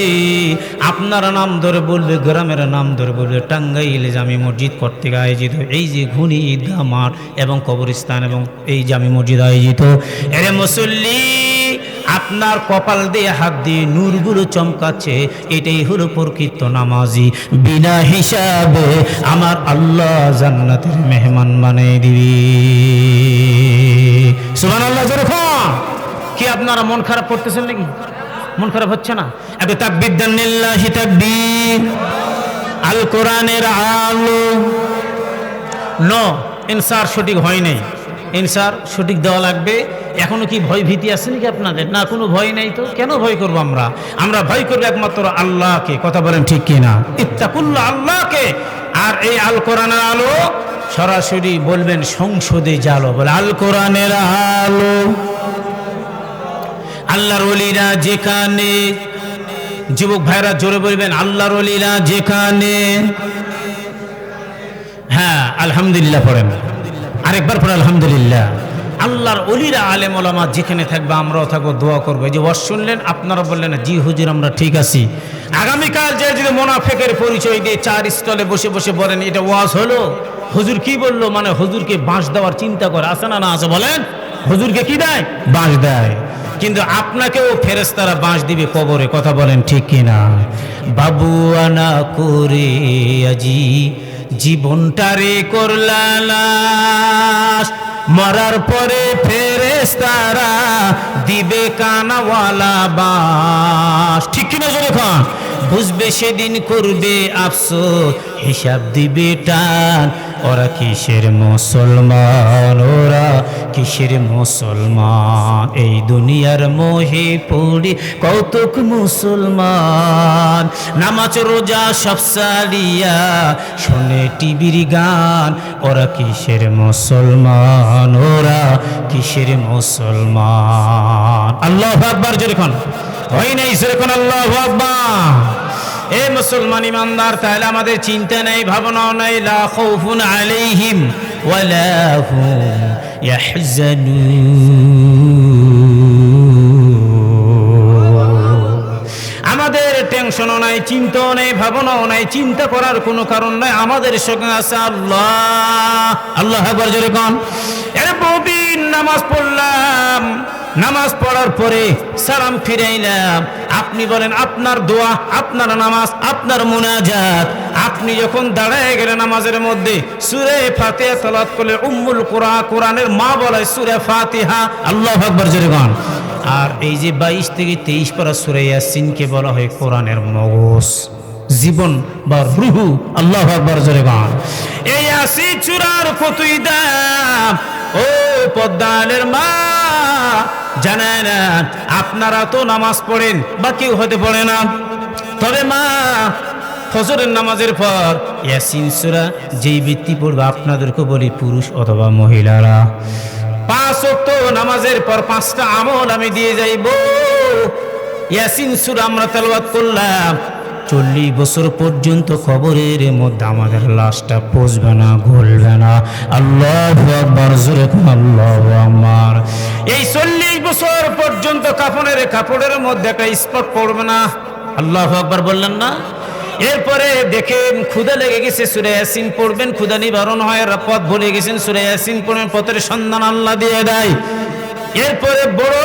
Speaker 1: আপনারা নাম ধরে বলবে, গ্রামের নাম ধরে বলবে। টাঙ্গাইলে জামি মসজিদ কর্তৃক আয়োজিত এই যে ঘুনি ঈদগাহ মাঠ এবং কবরস্থান এবং এই জামি মসজিদ আয়োজিত, এরে মুসল্লি আপনার কপাল দিয়ে হাত দিয়ে নূরগুলো চমকাচ্ছে, এটাই হলো প্রকৃত নামাজি। বিনা হিসাবে আমার আল্লাহ জান্নাতের মেহমান বানিয়ে দিবে। সুবহানাল্লাহ জোরে কোন। কি আপনারা মন খারাপ করতেছেন নাকি? মন খারাপ হচ্ছে না? এত তাকবীর দেন, লিল্লাহি তাকবীর। আল কোরআনের আলো নো ইনসার সঠিক হয় নাই, ইনসার সঠিক দেওয়া লাগবে। এখনো কি ভয় ভীতি আছে নাকি আপনাদের? না, কোনো ভয় নাই। তো কেন ভয় করবো আমরা? আমরা ভয় করবো একমাত্র আল্লাহকে। কথা বলেন ঠিক কিনা? ইত্তাকুল্লাহ, আল্লাহকে। আর এই আল কোরআনের আলো সরাসরি বলবেন সংসদে জালো, বলে আল কোরআনের আলো। আল্লাহর ওলিরা যেখানে, যুবক ভাইরা জোরে বলবেন আল্লাহর ওলিরা যেখানে। হ্যাঁ আলহামদুলিল্লাহ পড়েন, আরেকবার পড়ে আলহামদুলিল্লাহ। আল্লাহর ওলিরা আলেম ওলামা যেখানে থাকবে আমরাও থাকবো, দোয়া করবো। এই যে ওয়াজ শুনলেন, আপনারা বললেন জি হুজুর আমরা ঠিক আছি। আগামীকাল যে যদি মুনাফিকের পরিচয় দিয়ে চার স্থলে বসে বসে বলেন এটা ওয়াজ হলো, হুজুর কি বললো, মানে হুজুরকে বাঁশ দেওয়ার চিন্তা করে, আছে না? না আছে? বলেন হুজুরকে কি দেয়? বাঁশ দেয়। কিন্তু আপনাকেও ফেরেশতারা বাঁশ দিবে কবরে। কথা বলেন ঠিক কিনা? বাবু আনা করে আজি জীবনটারে করলালাস, মরার পরে ফেরেশতারা দিবে কানাওয়ালা বাঁশ। ঠিক কিনা জোরে খান? বুঝবে সেদিন করবে আফসোস, হিসাব দিবে টান। ওরা কিসের মুসলমান, ওরা কিসের মুসলমান? এই দুনিয়ার মোহে পড়ি কৌতুক মুসলমান। নামাজ রোজা সব সারিয়া শোনে টিভির গান। ওরা কিসের মুসলমান, ওরা কিসের মুসলমান? আল্লাহু আকবার জোরে কোন। হয় নাই জোরে কোন আল্লাহু আকবার। এ মুসলমান ইমানদার, তাহলে আমাদের চিন্তা নেই, ভাবনাও নাই। লা খাউফুন আলাইহিম ওয়ালা হুম ইয়াহজানুন। আমাদের টেনশনও নাই, চিন্তাও নেই, ভাবনাও নাই, চিন্তা করার কোনো কারণ নাই। আমাদের সঙ্গে আছে আল্লাহ। আল্লাহ আকবার জোরে কোন। এর বহুদিন নামাজ পড়লাম, নামাজ পড়ার পরে সালাম ফিরাইলাম। আপনি বলেন আপনার দোয়া, আপনার নামাজ, আপনার মুনাজাত, আপনি যখন দাঁড়ায় গেলেন নামাজের মধ্যে সূরা ফাতিহা তেলাওয়াত করলে উম্মুল কুরআন, কোরআনের মা বলে সূরা ফাতিহা। আল্লাহু আকবার জোরে কোন। আর এই যে 22 থেকে 23 পারা সূরা ইয়াসিনকে বলা হয় কোরআনের মগজ, জীবন বা রুহু। আল্লাহু আকবার জোরে কোন। এই ইয়াসিন সূরার কতই দাম। ও পদ্মালের মা জানেন না, আপনারা তো নামাজ পড়েন বা কেউ হতে পড়ে না, তবে মা ফজরের নামাজের পর ইয়াসিন সূরা যেই ব্যক্তি পড়বে, আপনাদেরকে বলি পুরুষ অথবা মহিলারা, 5 ওয়াক্ত নামাজের পর 5টা আমল আমি দিয়ে যাইব। ইয়াসিন সূরা আমরা তেলাওয়াত করলাম, 40 বছর পর্যন্ত কবরের মধ্যে আমাদের লাশটা পচবে না, গলবে না। আল্লাহু আকবার জোরে কোন আল্লাহু আকবার। এই 40 বছর পর্যন্ত কাপড়ের মধ্যে একটা স্পট পড়বে না। আল্লাহু আকবার বললেন না? এরপরে দেখেন ক্ষুধা লেগে গেছে, সূরা ইয়াসিন পড়বেন, ক্ষুধা নিবারণ হয়। পথ ভুলে গেছেন, সূরা ইয়াসিন পড়বেন, পথের সন্ধান আল্লাহ দিয়ে দেয়। এরপরে বড়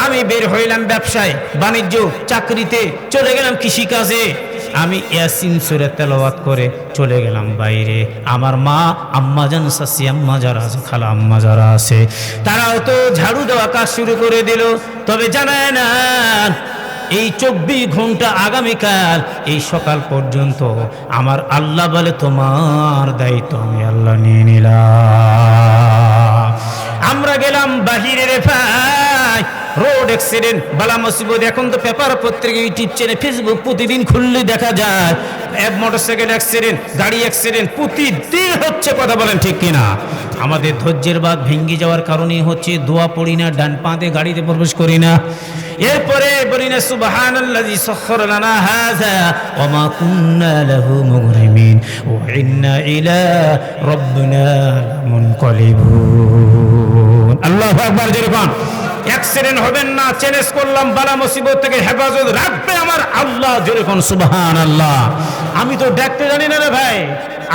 Speaker 1: আমি বের হইলাম ব্যবসায়, বাণিজ্য, চাকরিতে চলে গেলাম, কৃষিকাজে। আমি ইয়াসিন সূরা তেলাওয়াত করে চলে গেলাম বাইরে। আমার মা আম্মাজান, শাশি আম্মা যারা আছে, খালা আম্মা যারা আছে, তারাও তো ঝাড়ু দেওয়া কাজ শুরু করে দিল। তবে জানায় না এই 24 ঘন্টা আগামীকাল এই সকাল পর্যন্ত আমার আল্লাহ বলে তোমার দায়িত্ব আমি আল্লাহ নিয়ে নিলাম। আমরা গেলাম বাহিরে রে ভাই, রোড অ্যাক্সিডেন্ট, বালা মুসিবত। এখন তো পেপার পত্রিকা, ইউটিউব চ্যানেল, ফেসবুক প্রতিদিন খুললে দেখা যায় মোটরসাইকেল অ্যাক্সিডেন্ট, গাড়ি অ্যাক্সিডেন্ট প্রতিদিন হচ্ছে। কথা বলেন ঠিক কিনা? আমাদের ধৈর্যের বাঁধ ভেঙে যাওয়ার কারণেই হচ্ছে। দোয়া পড়ি না, ডান পাতে গাড়িতে প্রবেশ করি না, এরপরে বলি না সুবহানাল্লাযী সাখখারা লানা হাযা ওয়া মা কুন্না লাহু মুকরিমিন ওয়া ইন্না ইলা রাব্বিনা লামুনকালিবুন। আল্লাহু আকবার। যেরকম অ্যাক্সিডেন্ট হবেন না, চ্যালেঞ্জ করলাম, বালা মুসিবত থেকে হেফাজত রাখবে আমার আল্লাহ। যেরকম সুবহানাল্লাহ। আমি তো ডাকতে জানি না রে ভাই,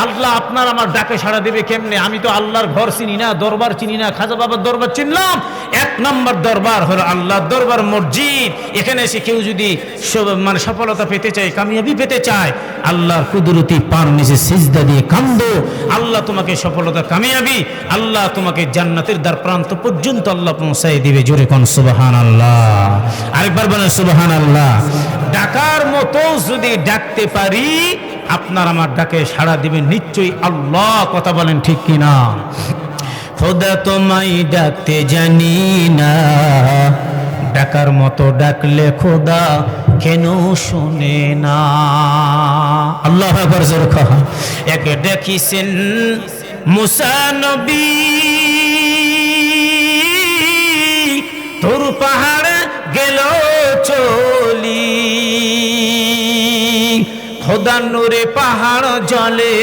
Speaker 1: আল্লাহ আপনার আমার ডাকে সাড়া দেবে কেমনে? আমি তো আল্লাহর ঘর চিনি না, দরবার চিনি না। খাজা বাবার দরবার চিনলাম, 1 নম্বর দরবার হলো আল্লাহর দরবার, মসজিদ। এখানে এসে কেউ যদি মানে সফলতা পেতে চায়, কামিয়াবি পেতে চায়, আল্লাহর কুদরতি পার নিচে সিজদা দিয়ে কান্দো। আল্লাহ তোমাকে সফলতা, কামিয়াবি, আল্লাহ তোমাকে জান্নাতের দ্বার প্রান্ত পর্যন্ত আল্লাহ পৌঁছায় দিবে। জোরে কোন সুবহানাল্লাহ। আরেকবার বলেন সুবহানাল্লাহ। ডাকার মতো যদি ডাকতে পারি, আপনার আমার ডাকে সাড়া দিবেন নিশ্চয়ই আল্লাহ। কথা বলেন ঠিক কিনা? খোদা তোমায় ডাকতে জানি না, ডাকার মতো ডাকলে খোদা কেন শোনে না? আল্লাহ আকবার। জোরে কহ। একে দেখিছেন মুসা নবী, তোর পাহাড় গেল চলি, খোদা নূরে পাহাড় জলে,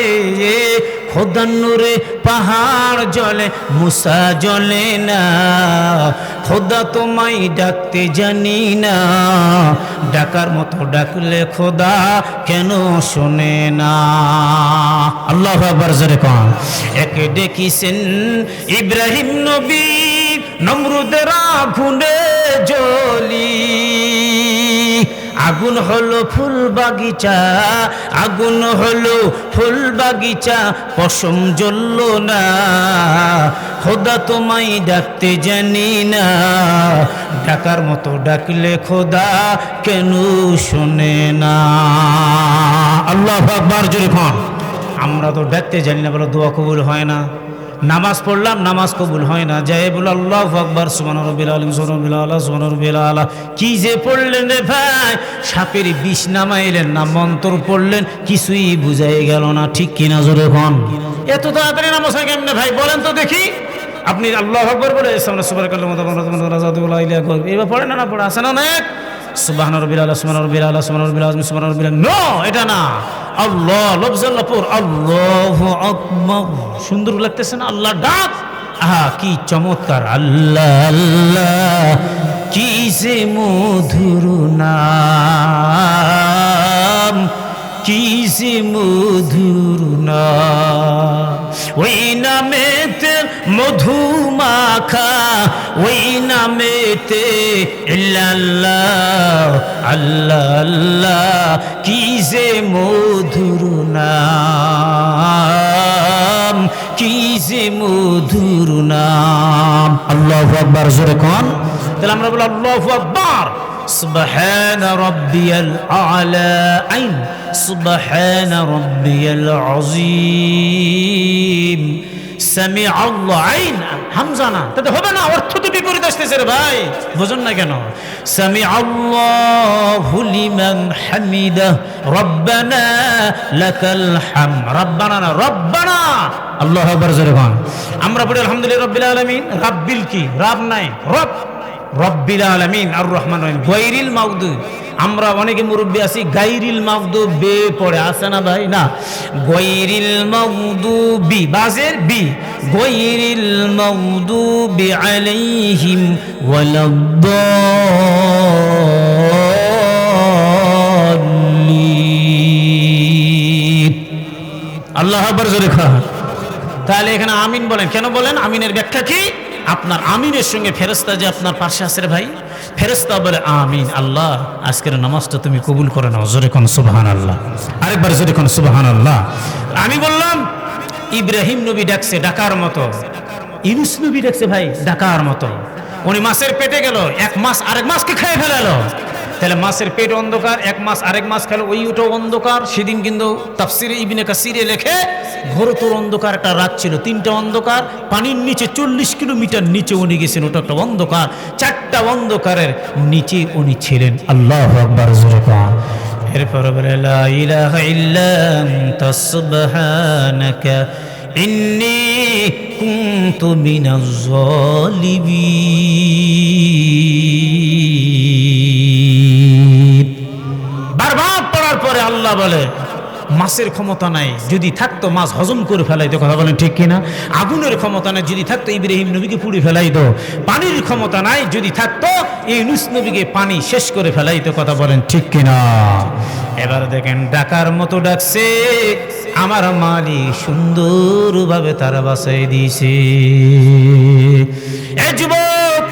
Speaker 1: খোদা নূরে পাহাড় জলে, মুসা জলে না। খোদা তোমায় ডাকতে জানি না, ডাকার মতো ডাকলে খোদা কেন শোনে না? আল্লাহু আকবার। জোরে কোন। একে দেখিছেন ইব্রাহিম নবী, নমরুদের আগুনে জ্বলি, আগুন হলো ফুল বাগিচা, আগুন হলো ফুল বাগিচা, পশম জ্বলল না। খোদা তোমায় ডাকতে জানি না, ডাকার মতো ডাকলে খোদা কেন শোনে না? আল্লাহু আকবার। জোরে কোন। আমরা তো ডাকতে জানি না বলে দোয়া কবুল হয় না। নামাজ পড়লাম, নামাজ কবুল হয় না। যাই বলো আল্লাহু আকবার, সুবহান রাব্বিল আযীম, সুবহান রাব্বিল আলা, সুবহান রাব্বিল আলা। কি যে পড়লেন রে ভাই, সাপের বিষ নামাইলেন না মন্ত্র পড়লেন, কিছুই বুঝাই গেল না। ঠিক কিনা? জোরে কোন। এত তাড়াতাড়ি নামাজ হয় কেমনে ভাই বলেন তো দেখি? আপনি আল্লাহু আকবার বলে এবার পড়েন না, পড়ে আসে না অনেক সুবহান রাব্বিল আলা, সুবহান রাব্বিল আলা, সুবহান রাব্বিল আযীম, সুবহান রাব্বিল আলা। নো, এটা না। আল্লাহ লফজাল্লাহ পড়, আল্লাহু আকবার। সুন্দর লাগতেছে না আল্লাহ ডাক? আহা কি চমৎকার! আল্লাহ আল্লাহ, কি যে মধুর নাম, কি যে মধুর নাম। ওই নামেতে মধু মাখা, ওই নামেতে ইল্লাল্লাহ, আল্লাহ আল্লাহ, কি যে মধুর নাম, কি যে মধুর নাম। আল্লাহু আকবার। জোরে কোন। তাহলে আমরা বলি আল্লাহু আকবার। সুবহান রাব্বিয়াল আ'লা আইন, সুবহান রাব্বিয়াল আযীম, সামি আল্লাহ আইন। হামজা না, তাতে হবে না, অর্থ তো বিপরীত আসতেছে রে ভাই, বুঝুন না কেন? সামি আল্লাহু লিমান হামিদা, রব্বানা লাকাল হাম। রব্বানা না, রব্বানা। আল্লাহু আকবার। জোরে কোন। আমরা পড়ি আলহামদুলিল্লাহ রাব্বিল আলামিন। রাব্বিল কি? রাব নাই, রব। রব্বিল আলামিন আর রহমান রহিম। গায়রিল মাগদুব, আমরা অনেকে মুরব্বী আছি গায়রিল মাগদুব বে পড়ে, আছে না ভাই? না, গায়রিল মাগদুবি, বাজের বি, গায়রিল মাগদুবি আলাইহিম ওয়ালাদ-দাল্লিন। আল্লাহু আকবার। জোরে খা। তাহলে এখানে আমিন বলেন, কেন বলেন? আমিনের ব্যাখ্যা কি? আপনার আমিনের সঙ্গে ফেরেশতা যে আপনার পাশে আছে রে ভাই, ফেরেশতা বলে আমিন, আল্লাহ আজকের নামাজটা তুমি কবুল করে নাও। জোরে কোন সুবহানাল্লাহ, আরেকবার জোরে কোন সুবহানাল্লাহ। আমি বললাম ইব্রাহিম নবী ডাকছে ডাকার মতো, ইউনূস নবী ডাকছে ভাই ডাকার মতো। উনি মাছের পেটে গেল, এক মাছ আরেক মাছকে খেয়ে ফেলালো। তাহলে মাছের পেট অন্ধকার, এক মাছ আরেক মাছ খেলো, ওইটাও অন্ধকার। সেদিন কিন্তু তাফসিরে ইবনে কাসিরে লেখে ঘোরতর অন্ধকার একটা রাত ছিল, তিনটা অন্ধকার, পানির নিচে 40 কিলোমিটার নিচে উনি গেছেন, ওটা একটা অন্ধকার, চারটা অন্ধকারের নিচে উনি ছিলেন। আল্লাহু আকবার, জোরে কোন। এরপর বলে লা ইলাহা ইল্লা আনতা সুবহানাকা ইন্নী কুনতু মিনাজ জালিমিন। বারবার পড়ার পরে আল্লাহ বলে মাছের ক্ষমতা নাই, যদি থাকতো মাছ হজম করে ফেলাইতো, কথা বলেন ঠিক কিনা? আগুনের ক্ষমতা নাই, যদি থাকতো ইব্রাহিম নবীকে পুড়ে ফেলাইতো। পানির ক্ষমতা নাই, যদি থাকতো ইউনূস নবীকে পানি শেষ করে ফেলাইতো, কথা বলেন ঠিক কিনা? এবার দেখেন ডাকার মতো ডাকছে, আমার মালিক সুন্দরভাবে তারা বাঁচাই দিয়েছে। এ যুবক,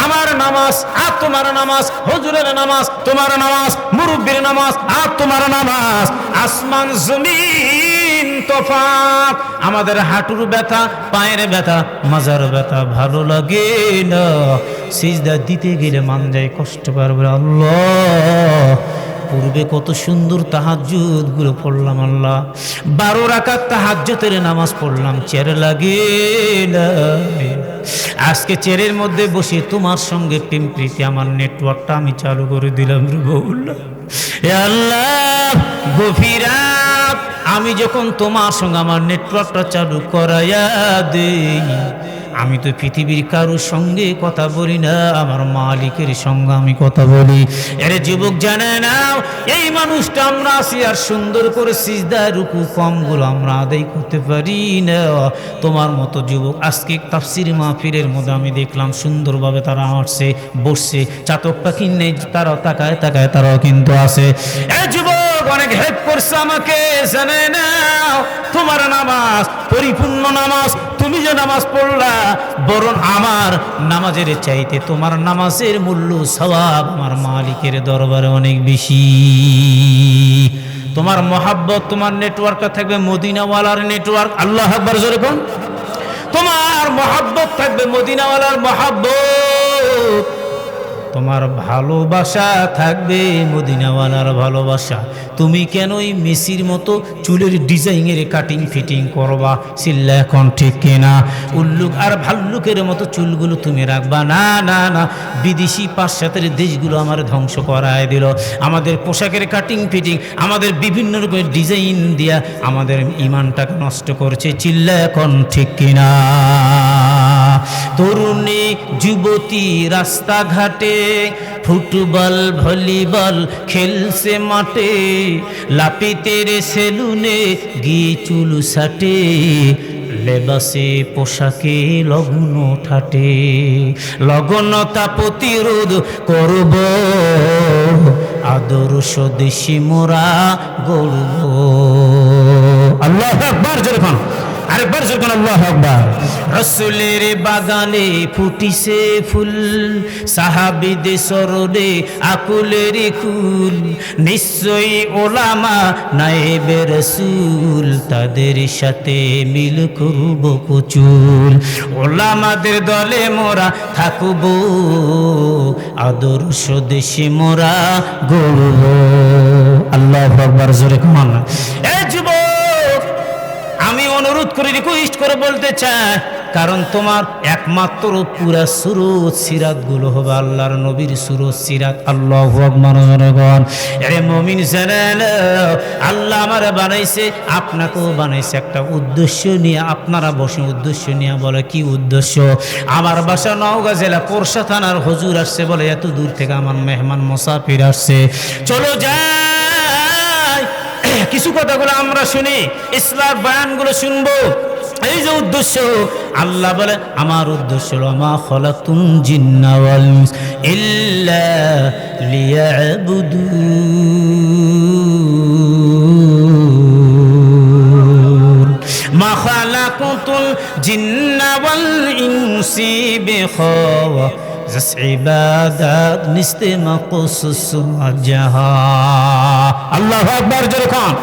Speaker 1: আমার নামাজ আর তোমার নামাজ, হুজুরের নামাজ তোমার নামাজ, মুরব্বির নামাজ আর তোমার নামাজ, আসমান জমিন তফাৎ। আমাদের হাঁটুর ব্যথা, পায়ের ব্যথা, মাজার ব্যথা ভালো লাগে না, সিজদা দিতে গেলে মান যায় কষ্ট পারবে। আল্লাহ পূর্বে কত সুন্দর তাহাজ্জুদ গুলো পড়লাম, আল্লাহ 12 রাকাত তাহাজ্জুদের নামাজ পড়লাম, চের লাগে না। আজকে চেরের মধ্যে বসে তোমার সঙ্গে প্রেম প্রীতি, আমার নেটওয়ার্কটা আমি চালু করে দিলাম রে বাউল্লাহ। এ আল্লাহ, গভীর রাত আমি যখন তোমার সঙ্গে আমার নেটওয়ার্কটা চালু করাইয়া দেই, আমি তো পৃথিবীর কারোর সঙ্গে কথা বলি না, আমার মালিকের সঙ্গে আমি কথা বলি। এর যুবক জানে না এই মানুষটা আমরা আছি আর সুন্দর করে সিজদা রুকু কমগুলো আমরা আদায় করতে পারি না। তোমার মতো যুবক আজকে তাফসীর মাহফিলের মধ্যে আমি দেখলাম সুন্দরভাবে তারা আসছে, বসছে, চাতক পাখি নেই, তারাও তাকায় তাকায় তারাও কিন্তু আছে। এ যুবক অনেক হেল্প করছে আমাকে, জানে না তোমার নামাজ পরিপূর্ণ নামাজ, তুমি যে নামাজ পড়লা, বরং আমার নামাজের চাইতে তোমার নামাজের মূল্য সওয়াব আমার মালিকের দরবারে অনেক বেশি। তোমার মহাব্বত, তোমার নেটওয়ার্কটা থাকবে মদিনাওয়ালার নেটওয়ার্ক। আল্লাহ আকবার, জোরে কোন। তোমার মহাব্বত থাকবে মদিনাওয়ালার মহাব্বত, তোমার ভালোবাসা থাকবে মদিনাওয়ালার ভালোবাসা। তুমি কেন ওই মেসির মতো চুলের ডিজাইনের কাটিং ফিটিং করবা? চিল্লা এখন ঠিক কিনা? উল্লুক আর ভাল্লুকের মতো চুলগুলো তুমি রাখবা না, না না। বিদেশি পাশ্চাত্যের দেশগুলো আমার ধ্বংস করায় দিল, আমাদের পোশাকের কাটিং ফিটিং, আমাদের বিভিন্ন রকমের ডিজাইন দিয়া আমাদের ইমানটাকে নষ্ট করছে। চিল্লা এখন ঠিক কিনা? তরুণী যুবতী রাস্তাঘাটে ফুটবল ভলিবল খেলছে মাঠে, লাপিতের সেলুনে গিয়ে চুল সাটে, লেবাসে পোশাকে লগ্ন ঠাটে। লগ্নতা প্রতিরোধ করব, আদর্শ দেশি মোরা গড়ব। আল্লাহু আকবার, জোরে কোন। আরেকবার জোরে কোন, আল্লাহু আকবার। রাসূলের বাগানে ফুটিছে ফুল, সাহাবীদের সরদে আকুলের কুল, নিশ্চয়ই ওলামা নায়েবে রাসূল, তাদের সাথে মিল করব কুচুল। ওলামাদের দলে মোরা থাকব, আদর্শ দেশে মোরা গড়ব। আল্লাহু আকবার, জোরে কোন। এ যুবক, আমি অনুরোধ করে রিকোয়েস্ট করে বলতে চাই, কারণ তোমার একমাত্র পুরা সুরত সিরাত গুলো হবে আল্লাহর নবীর সুরত সিরাত। আল্লাহু আকবার, জনগণ। আরে মুমিন জানেন, আল্লাহ আমার বানাইছে, আপনাকেও বানাইছে একটা উদ্দেশ্য নিয়ে। আপনারা বসে উদ্দেশ্য নিয়ে, বলে কি উদ্দেশ্য? আমার বাসা নওগাঁ জেলা পোরশা থানার হুজুর আসছে, বলে এত দূর থেকে আমার মেহমান মুসাফির আসছে, চলো যাই কিছু কথাগুলো আমরা শুনি, ইসলাম বয়ানগুলো শুনবো। এই যে উদ্দেশ্য, আল্লাহ বলে আমার উদ্দেশ্য হলো মা খালাকুল জিন্না ওয়াল ইনস ইল্লা লিয়াবুদুন, মা খালাকুল খালাকুতুল জিন্না ওয়াল ইনসি বিখাওয়াজিস ইবাদাত নিস্তে মাকসুস ওয়াজহা। আল্লাহু আকবার জোরে কোন।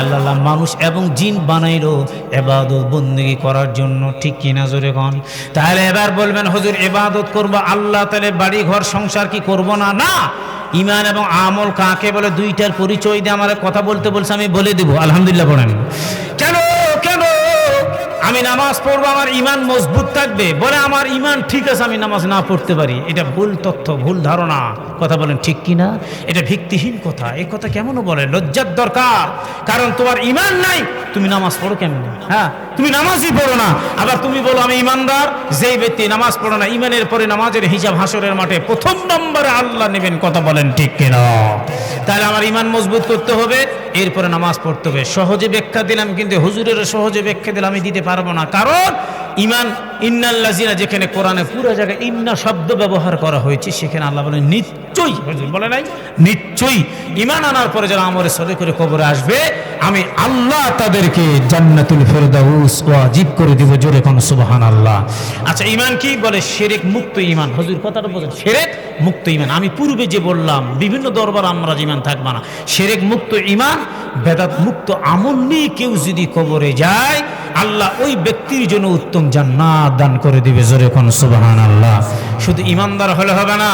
Speaker 1: আল্লাহ মানুষ এবং জিন বানাইলো ইবাদত বندگی করার জন্য, ঠিক কিনা জোরে কোন। তাহলে এবার বলবেন হুজুর ইবাদত করব আল্লাহ, তাহলে বাড়ি ঘর সংসার কি করব না? না, ঈমান এবং আমল কাকে বলে দুইটার পরিচয় দিয়ে আমার কথা বলতে বলছে, আমি বলে দেব। আলহামদুলিল্লাহ পড়েন। কেন কেন আমি নামাজ পড়বো আমার ঈমান মজবুত থাকবে? বলে আমার ঈমান ঠিক আছে, আমি নামাজ না পড়তে পারি। এটা ভুল তথ্য, ভুল ধারণা। কথা বলেন ঠিক কিনা? এটা ভিত্তিহীন কথা। এই কথা কেমন বলে? লজ্জার দরকার। কারণ তোমার ঈমান নাই, তুমি নামাজ পড়ো কেমনে? হ্যাঁ, তুমি নামাজই পড়ো না, আবার তুমি বলো আমি ঈমানদার। যেই ব্যক্তি নামাজ পড়ো না, ঈমানের পরে নামাজের হিসাব হাসরের মাঠে প্রথম নম্বরে আল্লাহ নেবেন। কথা বলেন ঠিক কিনা? তাহলে আমার ঈমান মজবুত করতে হবে, এরপরে নামাজ পড়তে হবে। সহজে ব্যাখ্যা দিলাম, কিন্তু হুজুরের সহজে ব্যাখ্যা দিলে আমি দিতে পারবো না। কারণ ঈমান ইন্নাল্লাযিনা, যেখানে কোরআনে পুরো জায়গায় ইন্না শব্দ ব্যবহার করা হয়েছে, সেখানে আল্লাহ বলেন নিশ্চয়ই, হুজুর বলে নাই নিশ্চয়ই ঈমান আনার পরে যারা আমলে সলে করে কবরে আসবে, আমি আল্লাহ তাদেরকে জান্নাতুল ফেরদাউস ওয়াজিব করে দিব। জোরে কোন সুবহানাল্লাহ। আচ্ছা, ঈমান কি? বলে শিরক মুক্ত ঈমান। হুজুর কথাটা বলেন, শিরক মুক্ত ঈমান। আমি পূর্বে যে বললাম বিভিন্ন দরবার আমরা ঈমান থাকবে না। শিরক মুক্ত ঈমান, বেদাত মুক্ত আমল নিয়ে কেউ যদি কবরে যায়, আল্লাহ ওই ব্যক্তির জন্য উত্তম জান্নাত দান করে দিবে। জোরে কোন সুবহানাল্লাহ। শুধু ঈমানদার হলে হবে না,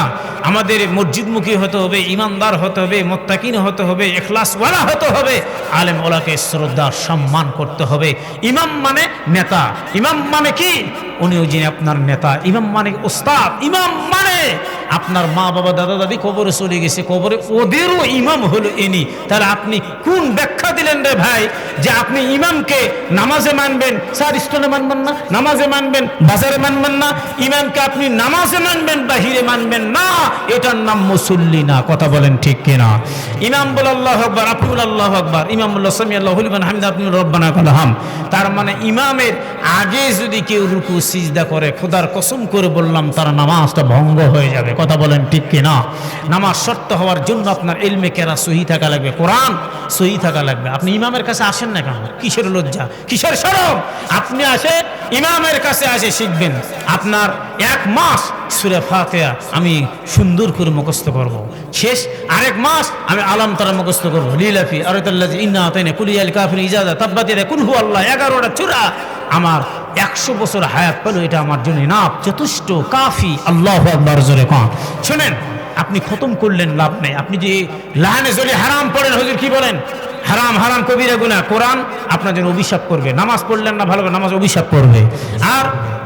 Speaker 1: আমাদের মসজিদমুখী হতে হবে, ঈমানদার হতে হবে, মুত্তাকিন হতে হবে, ইখলাসওয়ালা হতে হবে, আলেম ওলাকে শ্রদ্ধা সম্মান করতে হবে। ইমাম মানে নেতা। ইমাম মানে কি? উনিও যিনি আপনার নেতা। ইমাম মানে ওস্তাদ। ইমাম মানে আপনার মা বাবা দাদা দাদি কবরে চলে গেছে, কবরে ওদেরও ইমাম হলো ইনি। তাহলে আপনি কোন ব্যাখ্যা দিলেন রে ভাই যে আপনি ইমামকে নামাজে মানবেন, স্যার স্টোনে মানবেন না, নামাজে মানবেন, বাজারে মানবেন না? ইমামকে আপনি নামাজে মানবেন, বাহিরে মানবেন না, এটার নাম মুসল্লি না। কথা বলেন ঠিক কিনা? ইমাম বলে আল্লাহু আকবার, আপনি বলে আল্লাহু আকবার, ইমাম বলে সামি আল্লাহু লিমান হামিদা, আপনি রব্বানা কালাহাম। তার মানে ইমামের আগে যদি কেউ রুকু সিজদা করে, খোদার কসম করে বললাম তার নামাজটা ভঙ্গ হয়ে যাবে। কথা বলেন ঠিক কিনা? নামাজ শর্ত হওয়ার জন্য আপনার ইলমে কেরা সহি থাকা লাগবে, কোরআন সহি থাকা লাগবে। আপনি ইমামের কাছে আসেন না কেন? কিসের লজ্জা, কিসের শরম? আপনি আসে ইমামের কাছে আসে শিখবেন। আপনার 1 মাস সূরা ফাতিহা আমি সুন্দর করে মুখস্থ করব, শেষ আরেক মাস আমি আলাম তারা মুখস্থ করব, লিলাফি আরাতাল্লাযী ইন্না আতাইনা কুলিয়াল কাফিরুন ইজাজা তাব্বাত ইয়াদা কুল হুয়াল্লাহ 11টা সূরা। আমার 100 বছর হায়াত পেল, এটা আমার জন্য নাফ, যথেষ্ট, কাফি। আল্লাহু আকবার জোরে কোন। শুনেন, আপনি খতম করলেন লাভ নাই। আপনি যে লাহানে জলি হারাম পড়েন, হুজুর কি বলেন? হারাম হারাম কবিরা গুনাহ, কোরআন আপনার জন্য অভিশাপ করবে। নামাজ পড়লেন না ভালো, নামাজ অভিশাপ করবে। আর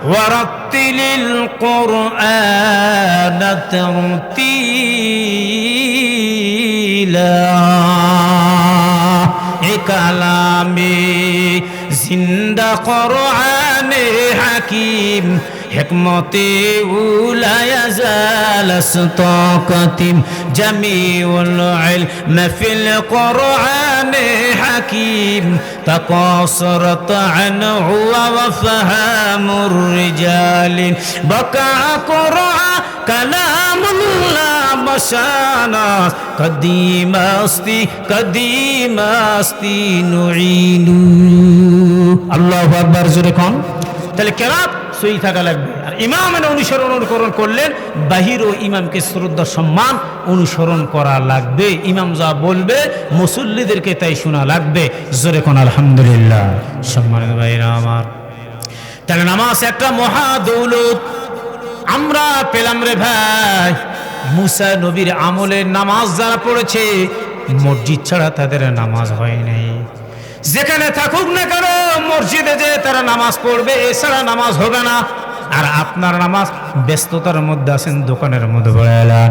Speaker 1: ওয়ারাতিলিল কুরআনা তারতিলা, এ কালামে জিন্দা কোরআনে হাকিম, হিকমতে উলায়া জালাসতাকাতিম, জামিউল ইলম ফিল কোরআনে হাকিম, তাকাসরাত আনহু ওয়া ফাহামুর রিজাল, বাকা কোরআন কালামুল্লাহ মশানা, কদিমাস্তি কদিমাস্তি নুইনু। আল্লাহু আকবার জোরে কোন। তাহলে কেরাত সহি থাকা লাগবে। আর ইমামের অনুসরণ অনুকরণ করলেন, বাহির ও ইমামকে শ্রদ্ধা সম্মান অনুসরণ করা লাগবে। ইমাম যা বলবে মুসল্লিদেরকে তাই শোনা লাগবে। জোরে কোন আলহামদুলিল্লাহ। সম্মানিত ভাইরা আমার, তাহলে নামাজ একটা মহা দৌলত আমরা পেলাম রে ভাই। মুসা নবীর আমলে নামাজ যারা পড়েছে, মসজিদ ছাড়া তাদের নামাজ হয় নাই। যেখানে থাকুক না কেন মসজিদে যে তারা নামাজ পড়বে, এছাড়া নামাজ হবে না। আর আপনার নামাজ ব্যস্ততার মধ্যে আছেন, দোকানের মধ্যে বলেলেন,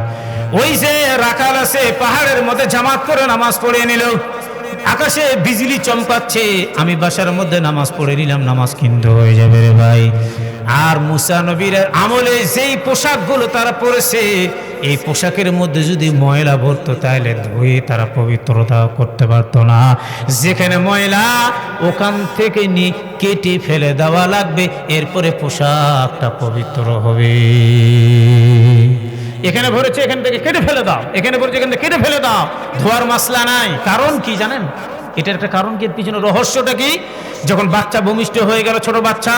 Speaker 1: ওই যে রাখাল আছে পাহাড়ের মধ্যে জামাত করে নামাজ পড়ে নিল, আকাশে বিজলি চমকাচ্ছে, আমি বাসার মধ্যে নামাজ পড়ে নিলাম, নামাজ কিন্তু হয়ে যাবে রে ভাই। আর মুসা নবীর আমলে যেই পোশাকগুলো তারা পরেছে, এই পোশাকের মধ্যে যদি ময়লা ভরতো তাহলে ধুয়ে তারা পবিত্রতা করতে পারতো না। যেখানে ময়লা ওখান থেকে নিয়ে কেটে ফেলে দেওয়া লাগবে, এরপরে পোশাকটা পবিত্র হবে। এখানে ভরেছে, এখান থেকে কেটে ফেলে দাও, এখানে ভরেছে, এখান থেকে কেটে ফেলে দাও, ধোয়ার মাসলা নাই। কারণ কি জানেন? এটার একটা কারণ কি, এর পিছনে রহস্যটা কি? যখন বাচ্চা ভূমিষ্ঠ হয়ে গেল, ছোট বাচ্চা,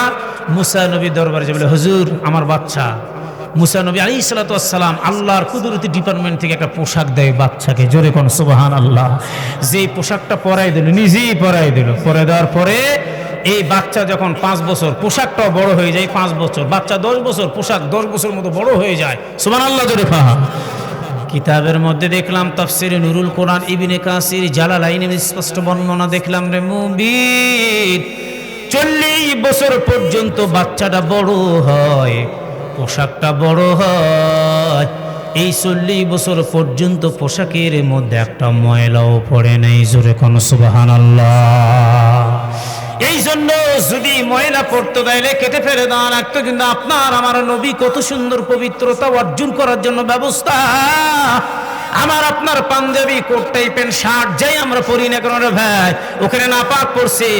Speaker 1: মুসা নবী দরবারে যে বলে, হুজুর আমার বাচ্চা। মুসা নবী আলাইহিস সালাতু ওয়াস সালাম আল্লাহর কুদরতি ডিপার্টমেন্ট থেকে একটা পোশাক দেয় বাচ্চাকে, জোরে কোন সুবহানাল্লাহ। যেই পোশাকটা পরাই দিল, নিজেই পরাই দিল। পরে দেওয়ার পরে এই বাচ্চা যখন 5 বছর, পোশাকটাও বড় হয়ে যায় 5 বছর, বাচ্চা 10 বছর, পোশাক 10 বছর মতো বড় হয়ে যায়। সুবহানাল্লাহ, জোরে ফাহা। কিতাবের মধ্যে দেখলাম তাফসিরে নুরুল কোরআন ইবনে কাসির জালালাইনে স্পষ্ট বর্ণনা দেখলাম রে মুবিন, 40 বছর পর্যন্ত বাচ্চাটা বড় হয়, পোশাকটা বড় হয়। এই 40 বছর পর্যন্ত পোশাকের মধ্যে একটা ময়লাও পড়ে নাই, জোরে কোন সুবহানাল্লাহ। এই জন্য যদি ময়লা পড়তো তাইলে কেটে ফেলে দেওয়া লাগতো, কিন্তু আপনার আমার নবী কত সুন্দর পবিত্রতা অর্জন করার জন্য ব্যবস্থা। আমার আপনার পাঞ্জাবি, কোট টাইপের শার্ট যাই আমরা পরি না কেন রে ভাই, ওখানে নাপাক পড়ছে,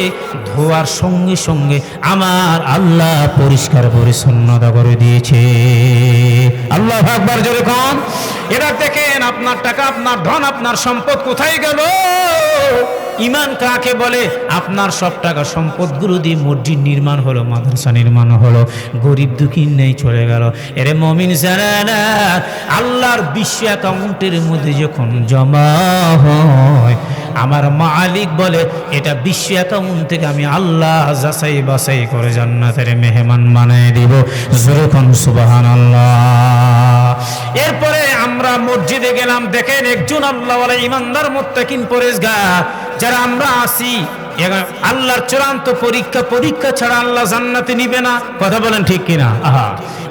Speaker 1: ধোয়ার সঙ্গে সঙ্গে আমার আল্লাহ পরিষ্কার পরিচ্ছন্নতা করে দিয়েছে। আল্লাহু আকবার, জোরে কোন। এবার দেখেন আপনার টাকা, আপনার ধন, আপনার সম্পদ কোথায় গেল? ইমান কাকে বলে? আপনার সব টাকা সম্পদগুলো দিয়ে মসজিদ নির্মাণ হলো, মাদ্রাসা নির্মাণ হলো, গরিব দুঃখী নেই চলে গেল। এরে মুমিন জানা, আল্লাহর বিশ্ব অ্যাকাউন্টের মধ্যে যখন জমা হয়, আমার মালিক বলে এটা বিশ্ব অ্যাকাউন্ট থেকে আমি আল্লাহ যাচাই বাছাই করে জান্নাতের মেহমান বানিয়ে দিব, যখন সুবহানাল্লাহ। এরপরে আমরা মসজিদে গেলাম, দেখেন একজন আল্লাহওয়ালা ইমানদার মুত্তাকিন পরেজগার যারা আমরা আছি, আল্লাহর চূড়ান্ত পরীক্ষা ছাড়া আল্লাহ জান্নাতে নিবে না। কথা বলেন ঠিক কিনা? আহা,